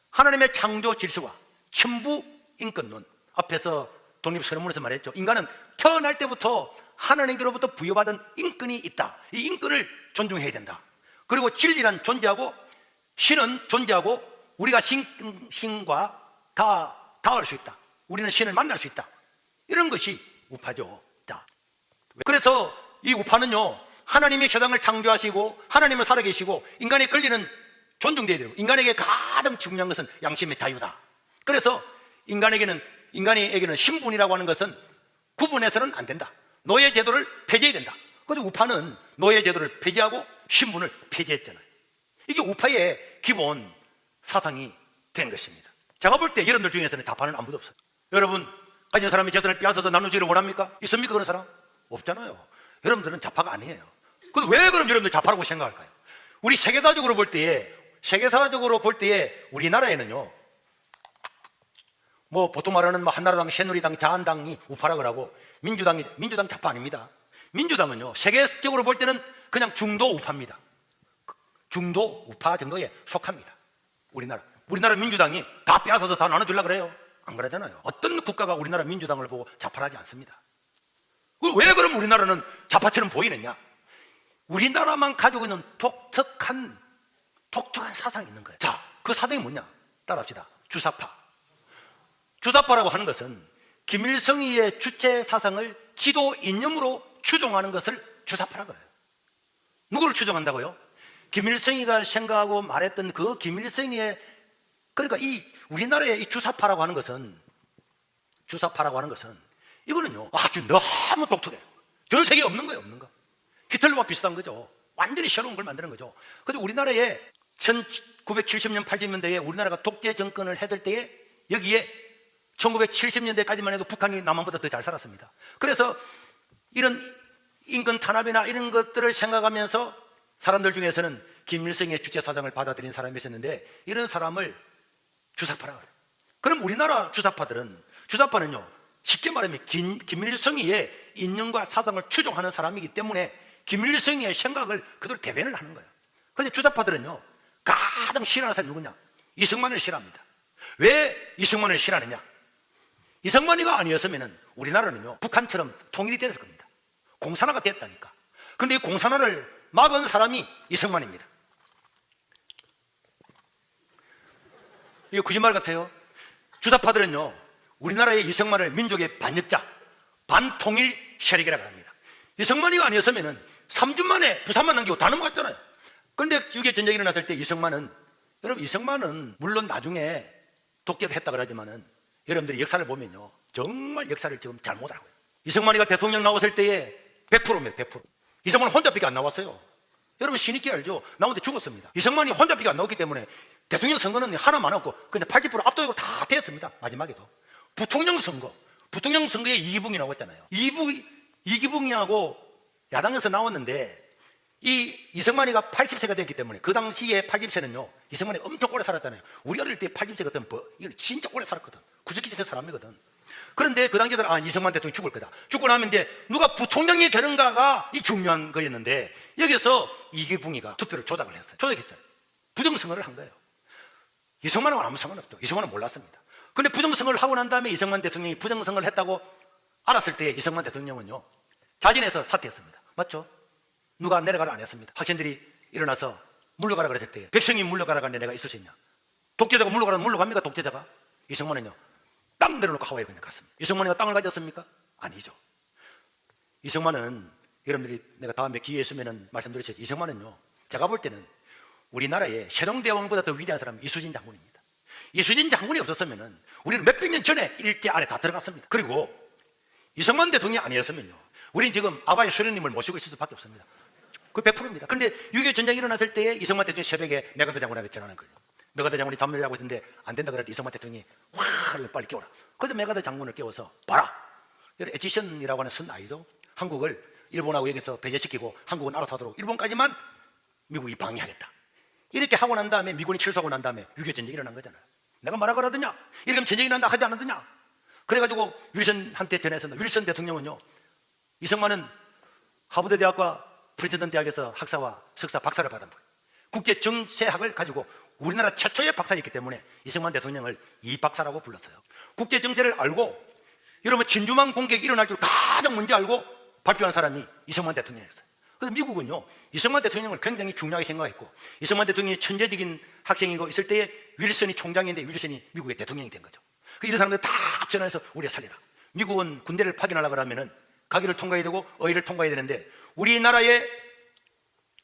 하나님의 창조 질서와 천부 인권론, 앞에서 독립선언문에서 말했죠. 인간은 태어날 때부터 하나님께로부터 부여받은 인권이 있다. 이 인권을 존중해야 된다. 그리고 진리란 존재하고 신은 존재하고 우리가 신과 다 닿을 수 있다. 우리는 신을 만날 수 있다. 이런 것이 우파죠. 자, 그래서 이 우파는요, 하나님이 세상을 창조하시고 하나님은 살아계시고 인간의 권리는 존중돼야 되고 인간에게 가장 중요한 것은 양심의 자유다. 그래서 인간에게는 신분이라고 하는 것은 구분해서는 안 된다. 노예 제도를 폐지해야 된다. 그래서 우파는 노예 제도를 폐지하고 신분을 폐지했잖아요. 이게 우파의 기본 사상이 된 것입니다. 제가 볼 때 여러분들 중에서는 좌파는 아무도 없어요. 여러분, 가진 사람이 재산을 빼앗아서 나눠주기를 원합니까? 있습니까 그런 사람? 없잖아요. 여러분들은 좌파가 아니에요. 근데 왜 그럼 여러분들 좌파라고 생각할까요? 우리 세계사적으로 볼 때에 우리나라에는요, 뭐 보통 말하는 뭐 한나라당, 새누리당, 자한당이 우파라고 하고 민주당 좌파 아닙니다. 민주당은요, 세계적으로 볼 때는 그냥 중도 우파입니다. 중도 우파 정도에 속합니다. 우리나라 민주당이 다 빼앗아서 다 나눠주려고 그래요? 안 그러잖아요. 어떤 국가가 우리나라 민주당을 보고 좌파하지 않습니다. 왜 그럼 우리나라는 좌파처럼 보이느냐? 우리나라만 가지고 있는 독특한 사상이 있는 거예요. 자, 그 사상이 뭐냐? 따라합시다. 주사파라고 하는 것은 김일성이의 주체 사상을 지도 이념으로 추종하는 것을 주사파라고 해요. 누구를 추종한다고요? 김일성이가 생각하고 말했던 그 김일성이의, 그러니까 이 우리나라의 이 주사파라고 하는 것은 이거는요, 아주 너무 독특해요. 전 세계에 없는 거예요, 없는 거. 히틀러와 비슷한 거죠. 완전히 새로운 걸 만드는 거죠. 그런데 우리나라에 1970년, 80년대에 우리나라가 독재 정권을 했을 때에 여기에 1970년대까지만 해도 북한이 남한보다 더 잘 살았습니다. 그래서 이런 인권 탄압이나 이런 것들을 생각하면서 사람들 중에서는 김일성의 주체 사상을 받아들인 사람이 있었는데 이런 사람을 주사파라고 해요. 그럼 우리나라 주사파는요, 쉽게 말하면 김일성의 인념과 사상을 추종하는 사람이기 때문에 김일성의 생각을 그대로 대변을 하는 거예요. 그래서 주사파들은요, 가장 싫어하는 사람이 누구냐? 이승만을 싫어합니다. 왜 이승만을 싫어하느냐? 이승만이가 아니었으면 우리나라는요, 북한처럼 통일이 됐을 겁니다. 공산화가 됐다니까. 그런데 이 공산화를 막은 사람이 이승만입니다. 이거 거짓말 같아요. 주사파들은요, 우리나라의 이승만을 민족의 반역자, 반통일 세력이라고 합니다. 이승만이가 아니었으면 3주 만에 부산만 남기고 다 넘어갔잖아요. 그런데 6.25 전쟁이 일어났을 때 이승만은 물론 나중에 독재도 했다 그러지만은 여러분들이 역사를 보면요, 정말 역사를 지금 잘못 알고요. 이승만이가 대통령 나왔을 때에 100%입니다. 100%. 이승만은 혼자밖에 안 나왔어요. 여러분 신있게 알죠? 나오는데 죽었습니다. 이승만이 혼자밖에 안 나왔기 때문에 대통령 선거는 하나만 없고 근데 80% 압도적으로 다 됐습니다. 마지막에도 부통령 선거에 이기붕이 나왔잖아요. 이기붕이하고 야당에서 나왔는데 이 이승만이가 80세가 됐기 때문에 그 당시에 80세는요, 이승만이 엄청 오래 살았잖아요. 우리 어릴 때 80세 같은 이건 진짜 오래 살았거든. 90세 사람이거든. 그런데 그 당시에 이승만 대통령이 죽을 거다. 죽고 나면 이제 누가 부통령이 되는가가 이 중요한 거였는데 여기서 이기붕이가 투표를 조작을 했어요. 조작했잖아요. 부정선거를 한 거예요. 이승만하고는 아무 상관없죠. 이승만은 몰랐습니다. 그런데 부정선거를 하고 난 다음에 이승만 대통령이 부정선거를 했다고 알았을 때 이승만 대통령은요, 자진해서 사퇴했습니다. 맞죠? 누가 내려가라 안 했습니다. 학생들이 일어나서 물러가라 그랬을 때 백성이 물러가라 하는데 내가 있을 수 있냐? 독재자가 물러갑니까? 독재자가? 이승만은요, 땅 내려놓고 하와이에 그냥 갔습니다. 이승만이가 땅을 가졌습니까? 아니죠. 이승만은 여러분들이 내가 다음에 기회 있으면 말씀드리겠지만 이승만은요, 제가 볼 때는 우리나라의 세종대왕보다 더 위대한 사람은 이수진 장군입니다. 이수진 장군이 없었으면 우리는 몇백 년 전에 일제 안에 다 들어갔습니다. 그리고 이승만 대통령이 아니었으면요, 우리는 지금 아바의 수련님을 모시고 있을 수밖에 없습니다. 그 100%입니다. 그런데 6.25 전쟁이 일어났을 때 이승만 대통령이 새벽에 메가더 장군에게 전화하는 거예요. 메가더 장군이 잠을 자고 있는데 안 된다 그랬더니 이승만 대통령이 화를 빨리 깨워라. 그래서 메가더 장군을 깨워서 봐라, 에지션이라고 하는 선 아이죠. 한국을 일본하고 여기서 배제시키고 한국은 알아서 하도록 일본까지만 미국이 방해하겠다. 이렇게 하고 난 다음에 미군이 철수하고 난 다음에 6.25 전쟁이 일어난 거잖아요. 내가 말하고 하더냐? 이렇게 하면 전쟁이 난다 하지 않았더냐? 그래가지고 윌슨한테 전해서 윌슨 대통령은요, 이승만은 하버드 대학과 프린스턴 대학에서 학사와 석사 박사를 받은 분, 국제 정세학을 가지고 우리나라 최초의 박사였기 때문에 이승만 대통령을 이 박사라고 불렀어요. 국제 정세를 알고 여러분 진주만 공격이 일어날 줄 가장 먼저 알고 발표한 사람이 이승만 대통령이었어요. 그래서 미국은요, 이승만 대통령을 굉장히 중요하게 생각했고, 이승만 대통령이 천재적인 학생이고 있을 때에 윌슨이 총장인데 윌슨이 미국의 대통령이 된 거죠. 이런 사람들 다 전화해서 우리가 살리라. 미국은 군대를 파견하려고 하면은 가기를 통과해야 되고 어휘를 통과해야 되는데, 우리나라의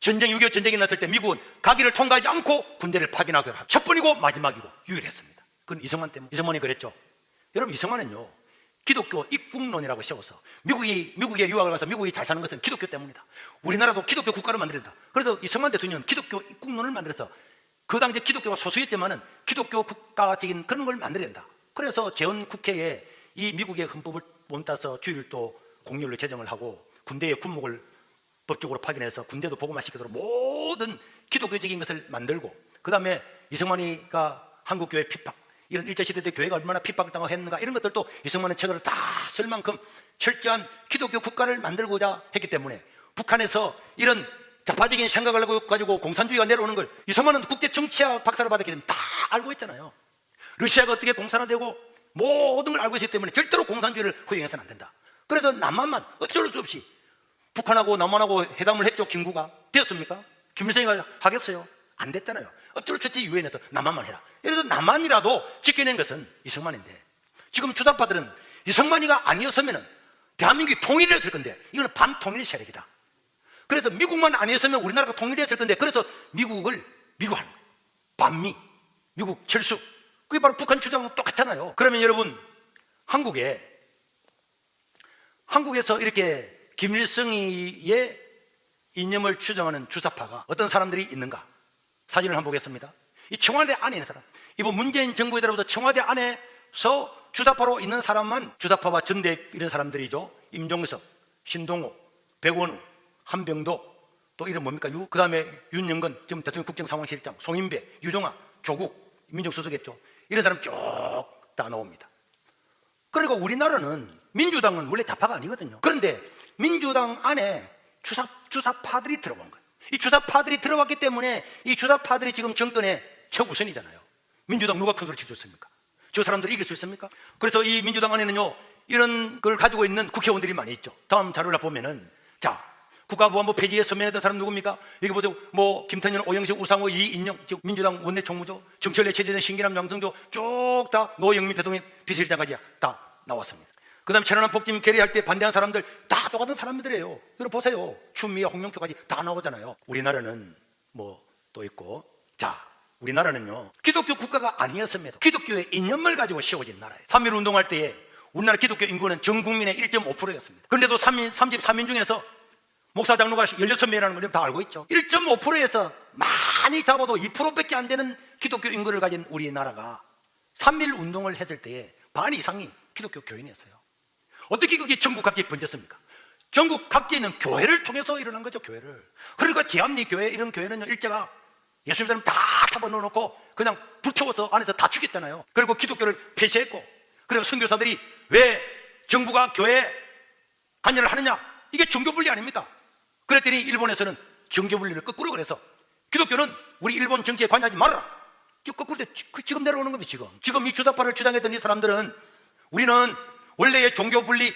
전쟁 6.25 전쟁이 났을 때 미국은 가기를 통과하지 않고 군대를 파견하기로 하고 첫 번이고 마지막이고 유일했습니다. 그건 이승만 때문에. 이승만이 그랬죠. 여러분, 이승만은요, 기독교 입국론이라고 세워서 미국에 유학을 가서 미국이 잘 사는 것은 기독교 때문이다. 우리나라도 기독교 국가를 만들었다. 그래서 이승만 대통령은 기독교 입국론을 만들어서, 그 당시 기독교가 소수였지만은 기독교 국가적인 그런 걸 만들어야 된다. 그래서 재헌 국회에 이 미국의 헌법을 본따서 주일도 공휴일로 제정을 하고 군대의 군목을 법적으로 파견해서 군대도 보고만 시키도록 모든 기독교적인 것을 만들고, 그 다음에 이승만이가 한국교회 핍박, 이런 일제시대 때 교회가 얼마나 핍박을 당하고 했는가, 이런 것들도 이승만은 책으로 다 쓸 만큼 철저한 기독교 국가를 만들고자 했기 때문에, 북한에서 이런 좌파적인 생각을 가지고 공산주의가 내려오는 걸 이승만은 국제 정치학 박사를 받았기 때문에 다 알고 있잖아요. 러시아가 어떻게 공산화되고 모든 걸 알고 있기 때문에 절대로 공산주의를 허용해서는 안 된다. 그래서 남한만 어쩔 수 없이 북한하고 남한하고 회담을 했죠. 김구가 되었습니까? 김일성이 하겠어요? 안 됐잖아요. 어쩔 수 없이 유엔에서 남한만 해라. 그래서 남한이라도 지켜낸 것은 이승만인데, 지금 주사파들은 이승만이가 아니었으면 대한민국이 통일했을 건데, 이거는 반통일 세력이다. 그래서 미국만 아니었으면 우리나라가 통일했을 건데, 그래서 미국을 미국하는 거예요. 반미, 미국 철수. 그게 바로 북한 주장은 똑같잖아요. 그러면 여러분, 한국에서 이렇게 김일성의 이념을 추정하는 주사파가 어떤 사람들이 있는가? 사진을 한번 보겠습니다. 이 청와대 안에 있는 사람, 이번 문재인 정부에 들어서 청와대 안에서 주사파로 있는 사람만 주사파와 전대 이런 사람들이죠. 임종석, 신동호, 백원우, 한병도, 또 이런 뭡니까? 그 다음에 윤영건, 지금 대통령 국정상황실장, 송인배, 유종아, 조국, 민정수석했죠. 이런 사람 쭉 다 나옵니다. 그리고 우리나라는 민주당은 원래 좌파가 아니거든요. 그런데 민주당 안에 주사파들이 들어온 거예요. 이 주사파들이 들어왔기 때문에 이 주사파들이 지금 정권의 최우선이잖아요. 민주당 누가 큰 소리 쳐줬습니까? 저 사람들이 이길 수 있습니까? 그래서 이 민주당 안에는요, 이런 걸 가지고 있는 국회의원들이 많이 있죠. 다음 자료를 보면은, 자, 국가보안법 폐지에 서명했던 사람 누굽니까? 여기 보죠. 뭐 김태년, 오영식, 우상호, 이인영, 민주당 원내 총무죠. 정철래, 최재현, 신기남, 양성조 쭉 다 노영민 대통령 비서실장까지 다 나왔습니다. 그 다음에 천안함 폭침 결의할 때 반대한 사람들 다 똑같은 사람들이에요. 여러분 보세요. 추미애, 홍영표까지 다 나오잖아요. 우리나라는 뭐 또 있고, 자, 우리나라는요, 기독교 국가가 아니었습니다. 기독교의 이념을 가지고 세워진 나라예요. 3.1 운동할 때에 우리나라 기독교 인구는 전 국민의 1.5%였습니다. 그런데도 33인 중에서 목사 장로가 16명이라는 걸 다 알고 있죠. 1.5%에서 많이 잡아도 2%밖에 안 되는 기독교 인구를 가진 우리나라가 3.1 운동을 했을 때에 반 이상이 기독교 교인이었어요. 어떻게 그게 전국 각지에 번졌습니까? 전국 각지에 있는 교회를 통해서 일어난 거죠. 교회를. 그러니까 제암리 교회, 이런 교회는요, 일제가 예수님 사람 다 잡아놓고 그냥 불태워서 안에서 다 죽였잖아요. 그리고 기독교를 폐쇄했고, 그리고 선교사들이 왜 정부가 교회에 관여를 하느냐, 이게 종교분리 아닙니까? 그랬더니 일본에서는 종교분리를 거꾸로 그래서 기독교는 우리 일본 정치에 관여하지 말아라. 거꾸로 지금 내려오는 겁니다. 지금 이 주사파를 주장했던 이 사람들은 우리는 원래의 종교분리,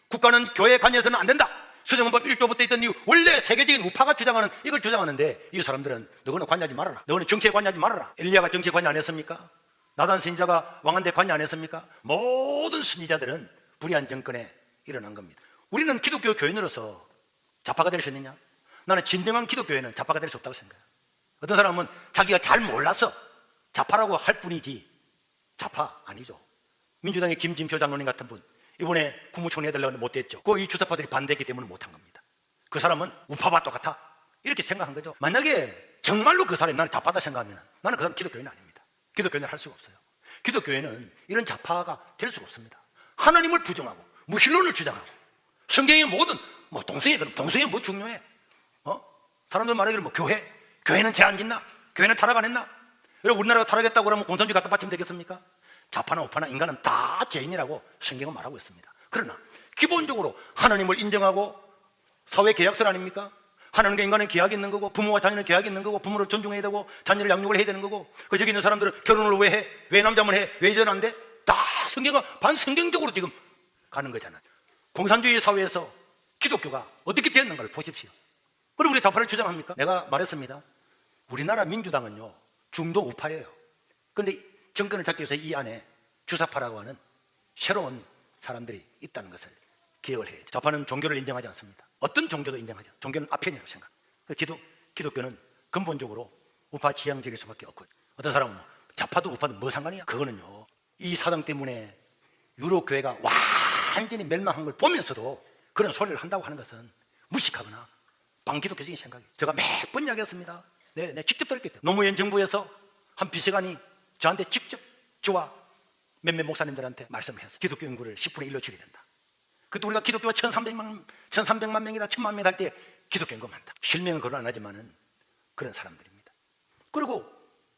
국가는 교회에 관여해서는 안 된다. 수정헌법 1조부터 있던 이 원래 세계적인 우파가 주장하는 이걸 주장하는데, 이 사람들은 너는 관여하지 말아라. 너는 정치에 관여하지 말아라. 엘리야가 정치에 관여 안 했습니까? 나단 선지자가 왕한테 관여 안 했습니까? 모든 선지자들은 불의한 정권에 일어난 겁니다. 우리는 기독교 교인으로서 좌파가 될 수 있느냐? 나는 진정한 기독교인은 좌파가 될 수 없다고 생각해요. 어떤 사람은 자기가 잘 몰라서 좌파라고 할 뿐이지 좌파 아니죠. 민주당의 김진표 장로님 같은 분, 이번에 국무총리 해달라고 못 됐죠. 이 주사파들이 반대했기 때문에 못한 겁니다. 그 사람은 우파와 똑같아 이렇게 생각한 거죠. 만약에 정말로 그 사람이 나는 좌파다 생각하면 나는 그 사람 기독교인 아닙니다. 기독교인을 할 수가 없어요. 기독교인은 이런 좌파가 될 수가 없습니다. 하나님을 부정하고 무신론을 주장하고 성경의 모든 동성애 뭐 중요해? 사람들 말하기를 뭐 교회는 죄 안 짓나? 교회는 타락 안 했나? 여러분 우리나라가 타락했다고 그러면 공산주의 갖다 바치면 되겠습니까? 좌파나 우파나 인간은 다 죄인이라고 성경은 말하고 있습니다. 그러나 기본적으로 하나님을 인정하고 사회 계약설 아닙니까? 하나님과 인간은 계약이 있는 거고 부모와 자녀는 계약이 있는 거고 부모를 존중해야 되고 자녀를 양육을 해야 되는 거고 그 여기 있는 사람들은 결혼을 왜 해? 왜 남자만 해? 왜 여자는 안 돼? 다 성경은 반성경적으로 지금 가는 거잖아요. 공산주의 사회에서 기독교가 어떻게 되었는가를 보십시오. 그리고 우리 좌파를 주장합니까? 내가 말했습니다. 우리나라 민주당은요 중도 우파예요. 그런데 정권을 잡기 위해서 이 안에 주사파라고 하는 새로운 사람들이 있다는 것을 기억을 해야죠. 좌파는 종교를 인정하지 않습니다. 어떤 종교도 인정하지 않습니다. 종교는 아편이라고 생각. 기독교는 근본적으로 우파 지향적일 수밖에 없고 어떤 사람은 좌파도 우파도 뭐 상관이야? 그거는요 이 사당 때문에 유럽 교회가 완전히 멸망한 걸 보면서도 그런 소리를 한다고 하는 것은 무식하거나 반기독교적인 생각이에요. 제가 몇 번 이야기했습니다. 네, 직접 들었기 때문에 노무현 정부에서 한 비서관이 저한테 직접 저와 몇몇 목사님들한테 말씀을 했어요. 기독교 인구를 10분의 1로 줄여야 된다. 그때 우리가 기독교가 1300만 명이다 1000만 명 할 때 기독교 인구 많다. 실명은 그런 안 하지만은 그런 사람들입니다. 그리고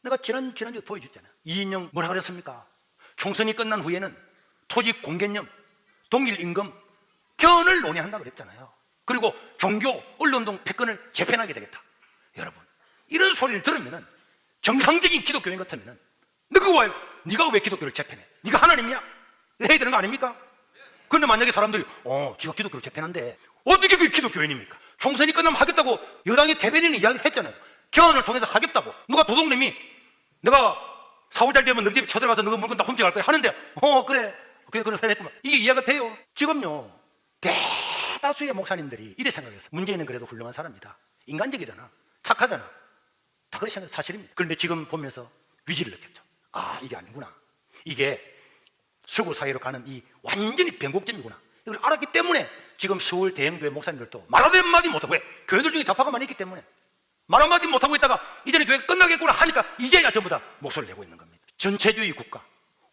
내가 지난주에 보여줬잖아요. 이인영 뭐라 그랬습니까? 총선이 끝난 후에는 토지 공개념, 동일 임금, 견을 논의한다고 그랬잖아요. 그리고 종교, 언론동 패권을 재편하게 되겠다. 여러분 이런 소리를 들으면은 정상적인 기독교인 같으면은 네가 왜 기독교를 재편해? 네가 하나님이야? 해야 되는 거 아닙니까? 그런데 만약에 사람들이 지가 기독교를 재편한데 어떻게 그게 기독교인입니까? 총선이 끝나면 하겠다고 여당의 대변인이 이야기했잖아요. 견을 통해서 하겠다고. 누가 도둑님이 내가 사후 잘 되면 너희 집에 쳐들어가서 너가 물건 다 훔쳐갈 거야 하는데 그래 했구만. 이게 이해가 돼요? 지금요 대다수의 목사님들이 이래 생각했어요. 문재인은 그래도 훌륭한 사람이다. 인간적이잖아. 착하잖아. 다 그렇게 생각해요. 사실입니다. 그런데 지금 보면서 위기를 느꼈죠. 이게 아니구나. 이게 서구 사회로 가는 이 완전히 변곡점이구나. 이걸 알았기 때문에 지금 서울 대형교회 목사님들도 말 한마디 못하고 왜? 교회들 중에 좌파가 많이 있기 때문에 말 한마디 못하고 있다가 이제는 교회 끝나겠구나 하니까 이제야 전부 다 목소리를 내고 있는 겁니다. 전체주의 국가,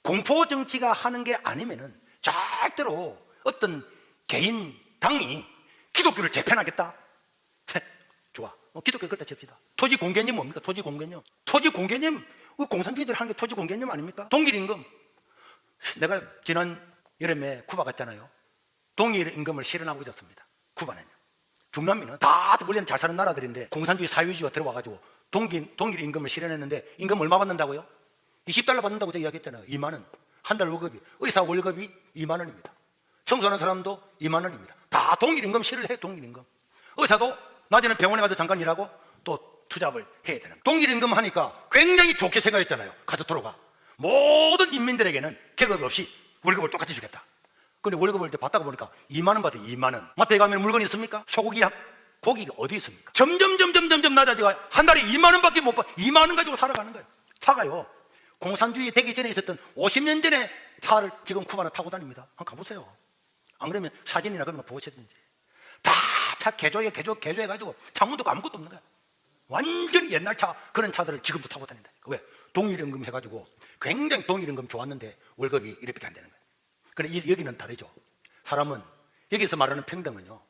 공포 정치가 하는 게 아니면은 절대로 어떤 개인 당이 기독교를 재편하겠다. 좋아. 기독교 그렇다 칩시다. 토지 공개념 뭡니까? 토지 공개념. 공산주의들 하는 게 토지 공개념 아닙니까? 동일임금. 내가 지난 여름에 쿠바 갔잖아요. 동일임금을 실현하고 있었습니다. 쿠바는요. 중남미는 다 원래는 잘 사는 나라들인데 공산주의 사회주의가 들어와가지고 동일임금을 실현했는데 임금 얼마 받는다고요? $20 받는다고 제가 이야기했잖아요. 2만 원. 한 달 월급이. 의사 월급이 2만 원입니다. 청소하는 사람도 2만 원입니다. 다 동일임금 실현해. 동일임금. 의사도 낮에는 병원에 가서 잠깐 일하고 또 투잡을 해야 되는. 동일임금 하니까 굉장히 좋게 생각했잖아요. 가서 들어가. 모든 인민들에게는 계급 없이 월급을 똑같이 주겠다. 근데 월급을 받다가 보니까 2만 원 받아요. 2만 원. 마트에 가면 물건이 있습니까? 소고기야? 고기가 어디 있습니까? 점점 낮아지고 한 달에 2만 원밖에 못 받아. 2만 원 가지고 살아가는 거예요. 차가요. 공산주의 되기 전에 있었던 50년 전에 차를 지금 쿠바는 타고 다닙니다. 한번 가보세요. 안 그러면 사진이나 그런 거 보시든지. 다 차 개조해가지고 창문도 아무것도 없는 거야. 완전히 옛날 차, 그런 차들을 지금도 타고 다닌다. 왜? 동일임금 해가지고 굉장히 동일임금 좋았는데 월급이 이렇게 안 되는 거예요. 그런데 여기는 다르죠. 사람은 여기서 말하는 평등은요,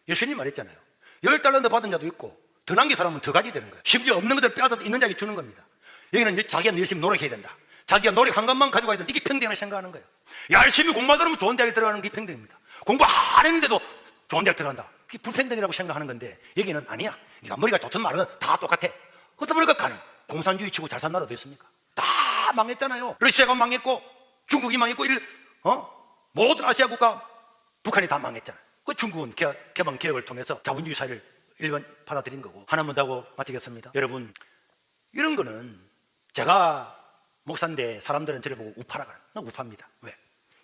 예수님 말했잖아요. 10달란트 받은 자도 있고 더 난 게 사람은 더 가지게 되는 거예요. 심지어 없는 것들 빼앗아서 있는 자에게 주는 겁니다. 여기는 이제 자기가 열심히 노력해야 된다. 자기가 노력한 것만 가져가야 된다. 이게 평등을 생각하는 거예요. 열심히 공부하다 보면 좋은 대학에 들어가는 게 평등입니다. 공부 안 했는데도 좋은 대학 들어간다. 그게 불평등이라고 생각하는 건데 여기는 아니야. 네가 머리가 좋든 말든 다 똑같아. 그러다 보니까 가는 공산주의 치고 잘 산 나라도 있습니까? 다 망했잖아요. 러시아가 망했고 중국이 망했고 모든 아시아 국가, 북한이 다 망했잖아요. 그 중국은 개방 개혁을 통해서 자본주의 사회를 일반 받아들인 거고. 하나만 더 하고 마치겠습니다. 여러분, 이런 거는 제가 목사인데 사람들은 저를 보고 우파라고 해요. 난 우파입니다. 왜?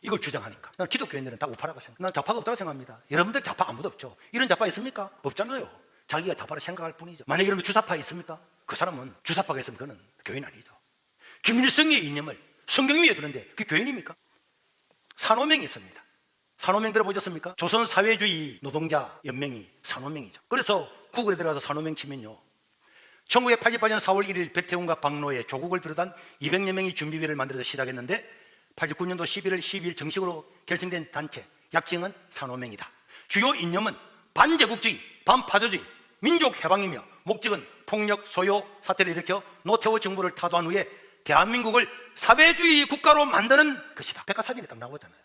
이걸 주장하니까. 난 기독교인들은 다 우파라고 생각해요. 난 좌파가 없다고 생각합니다. 여러분들 좌파 아무도 없죠. 이런 좌파 있습니까? 없잖아요. 자기가 좌파로 생각할 뿐이죠. 만약에 여러분 주사파 있습니까? 그 사람은 주사파가 있으면 그는 교인 아니죠. 김일성의 이념을 성경 위에 두는데 그게 교인입니까? 산호명이 있습니다. 산호명 들어보셨습니까? 조선사회주의 노동자 연맹이 산호명이죠. 그래서 구글에 들어가서 산호명 치면요, 1988년 4월 1일 백태훈과 박노해, 조국을 비롯한 200여 명이 준비위를 만들어서 시작했는데 89년도 11월 12일 정식으로 결성된 단체, 약칭은 산호명이다. 주요 이념은 반제국주의, 반파조주의, 민족해방이며 목적은 폭력, 소요, 사태를 일으켜 노태우 정부를 타도한 후에 대한민국을 사회주의 국가로 만드는 것이다. 백과사전에 딱 나오잖아요.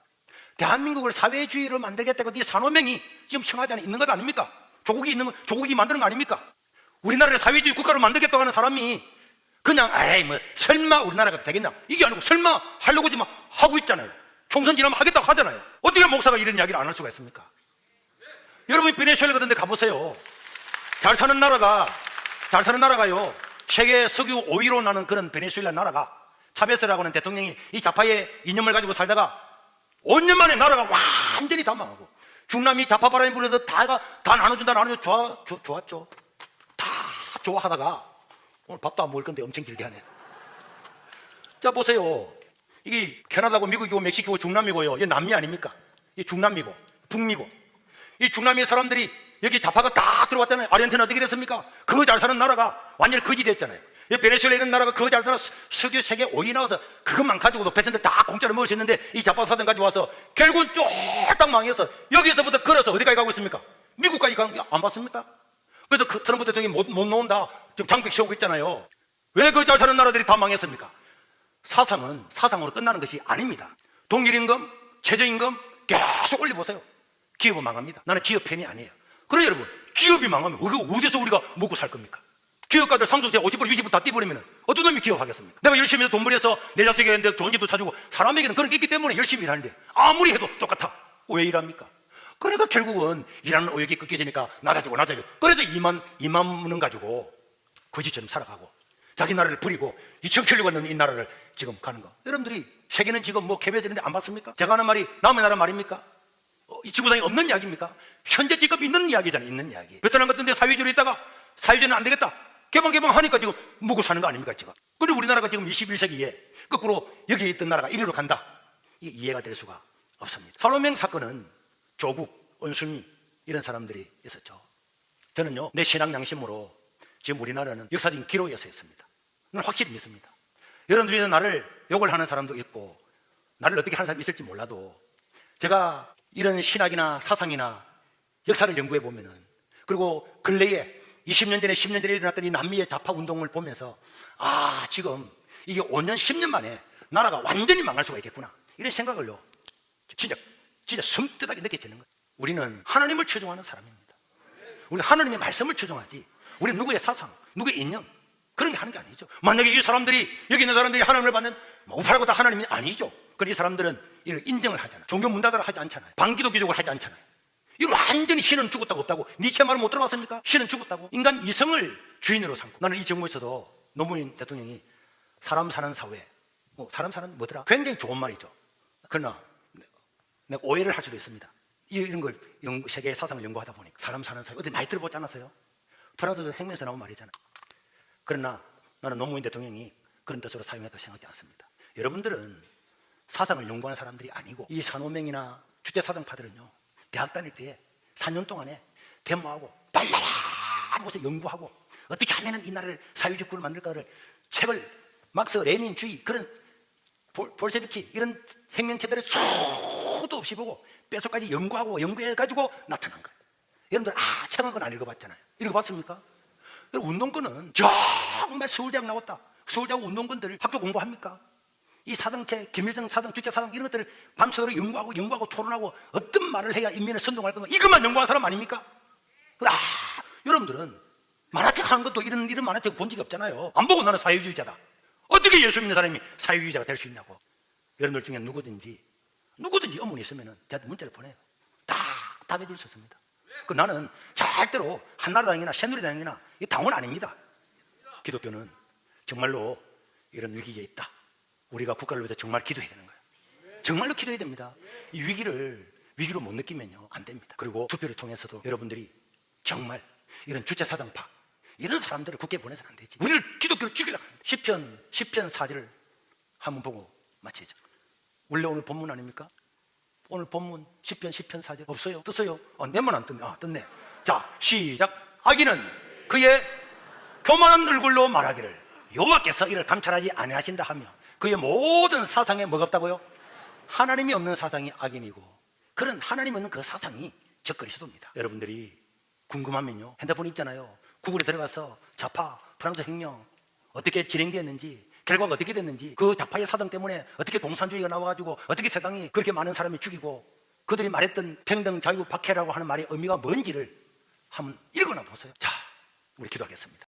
대한민국을 사회주의로 만들겠다고 이 산호명이 지금 청와대 안에 있는 것 아닙니까? 조국이 만드는 거 아닙니까? 우리나라를 사회주의 국가로 만들겠다고 하는 사람이 그냥 에이 뭐 설마 우리나라가 되겠나? 이게 아니고 설마 하려고 지금 하고 있잖아요. 총선 지나면 하겠다고 하잖아요. 어떻게 목사가 이런 이야기를 안 할 수가 있습니까? 여러분이 베네수엘라 같은 데 가보세요. 잘 사는 나라가요, 세계 석유 5위로 나는 그런 베네수엘라 나라가, 차베스라고 하는 대통령이 이 좌파의 이념을 가지고 살다가 5년 만에 나라가 완전히 다 망하고, 중남미 좌파 바람이 불어서 다 나눠준다 좋았죠. 다 좋아하다가 오늘 밥도 안 먹을 건데 엄청 길게 하네. 자 보세요. 이게 캐나다고 미국이고 멕시코고 중남미고요. 이게 남미 아닙니까? 이게 중남미고 북미고, 이 중남미 사람들이 여기 좌파가 다 들어왔잖아요. 아르헨티나 어떻게 됐습니까? 그 잘 사는 나라가 완전히 거지 됐잖아요. 베네수엘라 이런 나라가 그 잘 사는 석유 세계 5위 나와서 그것만 가지고도 백성들 다 공짜로 먹을 수 있는데, 이 좌파 사정 가지고 와서 결국은 쫄딱 망해서 여기서부터 걸어서 어디까지 가고 있습니까? 미국까지 가는 거 안 봤습니까? 그래서 그 트럼프 대통령이 못 나온다 지금 장벽 씌우고 있잖아요. 왜 그 잘 사는 나라들이 다 망했습니까? 사상은 사상으로 끝나는 것이 아닙니다. 동일임금, 최저임금 계속 올려보세요. 기업은 망합니다. 나는 기업 팬이 아니에요. 그래 여러분, 기업이 망하면 어디서 우리가 먹고 살 겁니까? 기업가들 상속세 50% 60% 다 떼버리면 어떤 놈이 기업하겠습니까? 내가 열심히 돈 벌여서 내 자식에게 좋은 집도 사주고, 사람에게는 그런 게 있기 때문에 열심히 일하는데 아무리 해도 똑같아. 왜 일합니까? 그러니까 결국은 일하는 의욕이 꺾여지니까 낮아지고. 그래서 2만 원 가지고 거지처럼 살아가고 자기 나라를 버리고 2,000킬로가 넘는 이 나라를 지금 가는 거. 여러분들이 세계는 지금 뭐 개별되는데 안 봤습니까? 제가 하는 말이 남의 나라 말입니까? 이 지구상에 없는 이야기입니까? 현재 지금 있는 이야기잖아요. 있는 이야기. 베트남 같은 데 사회주의로 있다가 사회주의는 안 되겠다, 개방하니까 지금 먹고 사는 거 아닙니까 지금? 근데 우리나라가 지금 21세기에 거꾸로 여기 있던 나라가 이리로 간다, 이게 이해가 될 수가 없습니다. 살로맹 사건은 조국, 온순미 이런 사람들이 있었죠. 저는요, 내 신앙 양심으로 지금 우리나라는 역사적인 기로에 서 있습니다. 저는 확실히 믿습니다. 여러분들이 나를 욕을 하는 사람도 있고 나를 어떻게 하는 사람이 있을지 몰라도, 제가 이런 신학이나 사상이나 역사를 연구해 보면은, 그리고 근래에 20년 전에 10년 전에 일어났던 이 남미의 좌파 운동을 보면서 지금 이게 5년 10년 만에 나라가 완전히 망할 수가 있겠구나, 이런 생각을요 진짜 섬뜩하게 느껴지는 거예요. 우리는 하나님을 추종하는 사람입니다. 우리 하나님의 말씀을 추종하지, 우리 누구의 사상, 누구의 인연 그런 게 하는 게 아니죠. 만약에 이 사람들이, 여기 있는 사람들이 하나님을 받는 우파라고 다 하나님이 아니죠. 그럼 이 사람들은 이를 인정을 하잖아요. 종교 문 닫으라 하지 않잖아요. 반기도 기족을 하지 않잖아요. 이거 완전히 신은 죽었다고 없다고, 니체 말을 못 들어봤습니까? 신은 죽었다고. 인간 이성을 주인으로 삼고. 나는 이 정부에서도 노무현 대통령이 사람 사는 사회, 사람 사는 뭐더라, 굉장히 좋은 말이죠. 그러나 내가 오해를 할 수도 있습니다. 이런 걸 세계의 사상을 연구하다 보니까 사람 사는 사회, 어디 많이 들어보지 않았어요? 프랑스 혁명에서 나온 말이잖아요. 그러나 나는 노무현 대통령이 그런 뜻으로 사용했다고 생각하지 않습니다. 여러분들은 사상을 연구하는 사람들이 아니고, 이 산호맹이나 주체사상파들은요, 대학 다닐 때 4년 동안에 데모하고 밤마다 곳에 연구하고 어떻게 하면 이 나라를 사회주의국가로 만들까를 책을, 막스 레닌주의 그런 볼셰비키 이런 혁명체들을 수도 없이 보고 뼛속까지 연구해가지고 나타난 거예요. 여러분들 책은 건 안 읽어봤잖아요. 읽어봤습니까? 운동권은 정말 서울대학 나왔다, 서울대학 운동권들 학교 공부합니까? 이 사정체, 김일성 사정, 주체 사정 이런 것들을 밤새도록 연구하고 토론하고 어떤 말을 해야 인민을 선동할 건가, 이것만 연구한 사람 아닙니까? 여러분들은 만화책 하는 것도 이런 만화책 본 적이 없잖아요. 안 보고 나는 사회주의자다. 어떻게 예수 믿는 사람이 사회주의자가 될 수 있냐고. 여러분들 중에 누구든지 의문이 있으면 저한테 문자를 보내요. 다 답해 줄 수 있습니다. 나는 절대로 한나라당이나 새누리당이나 이 당원 아닙니다. 기독교는 정말로 이런 위기에 있다, 우리가 국가를 위해서 정말 기도해야 되는 거예요. 정말로 기도해야 됩니다. 이 위기로 못 느끼면요 안 됩니다. 그리고 투표를 통해서도 여러분들이 정말 이런 주체사상파 이런 사람들을 국회에 보내서는 안 되지. 우리를 기독교를 죽이려고 합니다. 10편 4절을 한번 보고 마치죠. 원래 오늘 본문 아닙니까? 오늘 본문 10편 4절 없어요? 떴어요? 내만 안 떴네. 떴네. 자, 시작. 악인은 그의 교만한 얼굴로 말하기를 여호와께서 이를 감찰하지 아니하신다 하며, 그의 모든 사상에 뭐가 없다고요? 하나님이 없는 사상이 악인이고, 그런 하나님 없는 그 사상이 적그리스도입니다. 여러분들이 궁금하면요, 핸드폰 있잖아요. 구글에 들어가서 좌파 프랑스 혁명 어떻게 진행됐는지, 결과가 어떻게 됐는지, 그 좌파의 사상 때문에 어떻게 공산주의가 나와가지고 어떻게 세상이 그렇게 많은 사람이 죽이고 그들이 말했던 평등, 자유, 박해라고 하는 말의 의미가 뭔지를 한번 읽어나 보세요. 자, 우리 기도하겠습니다.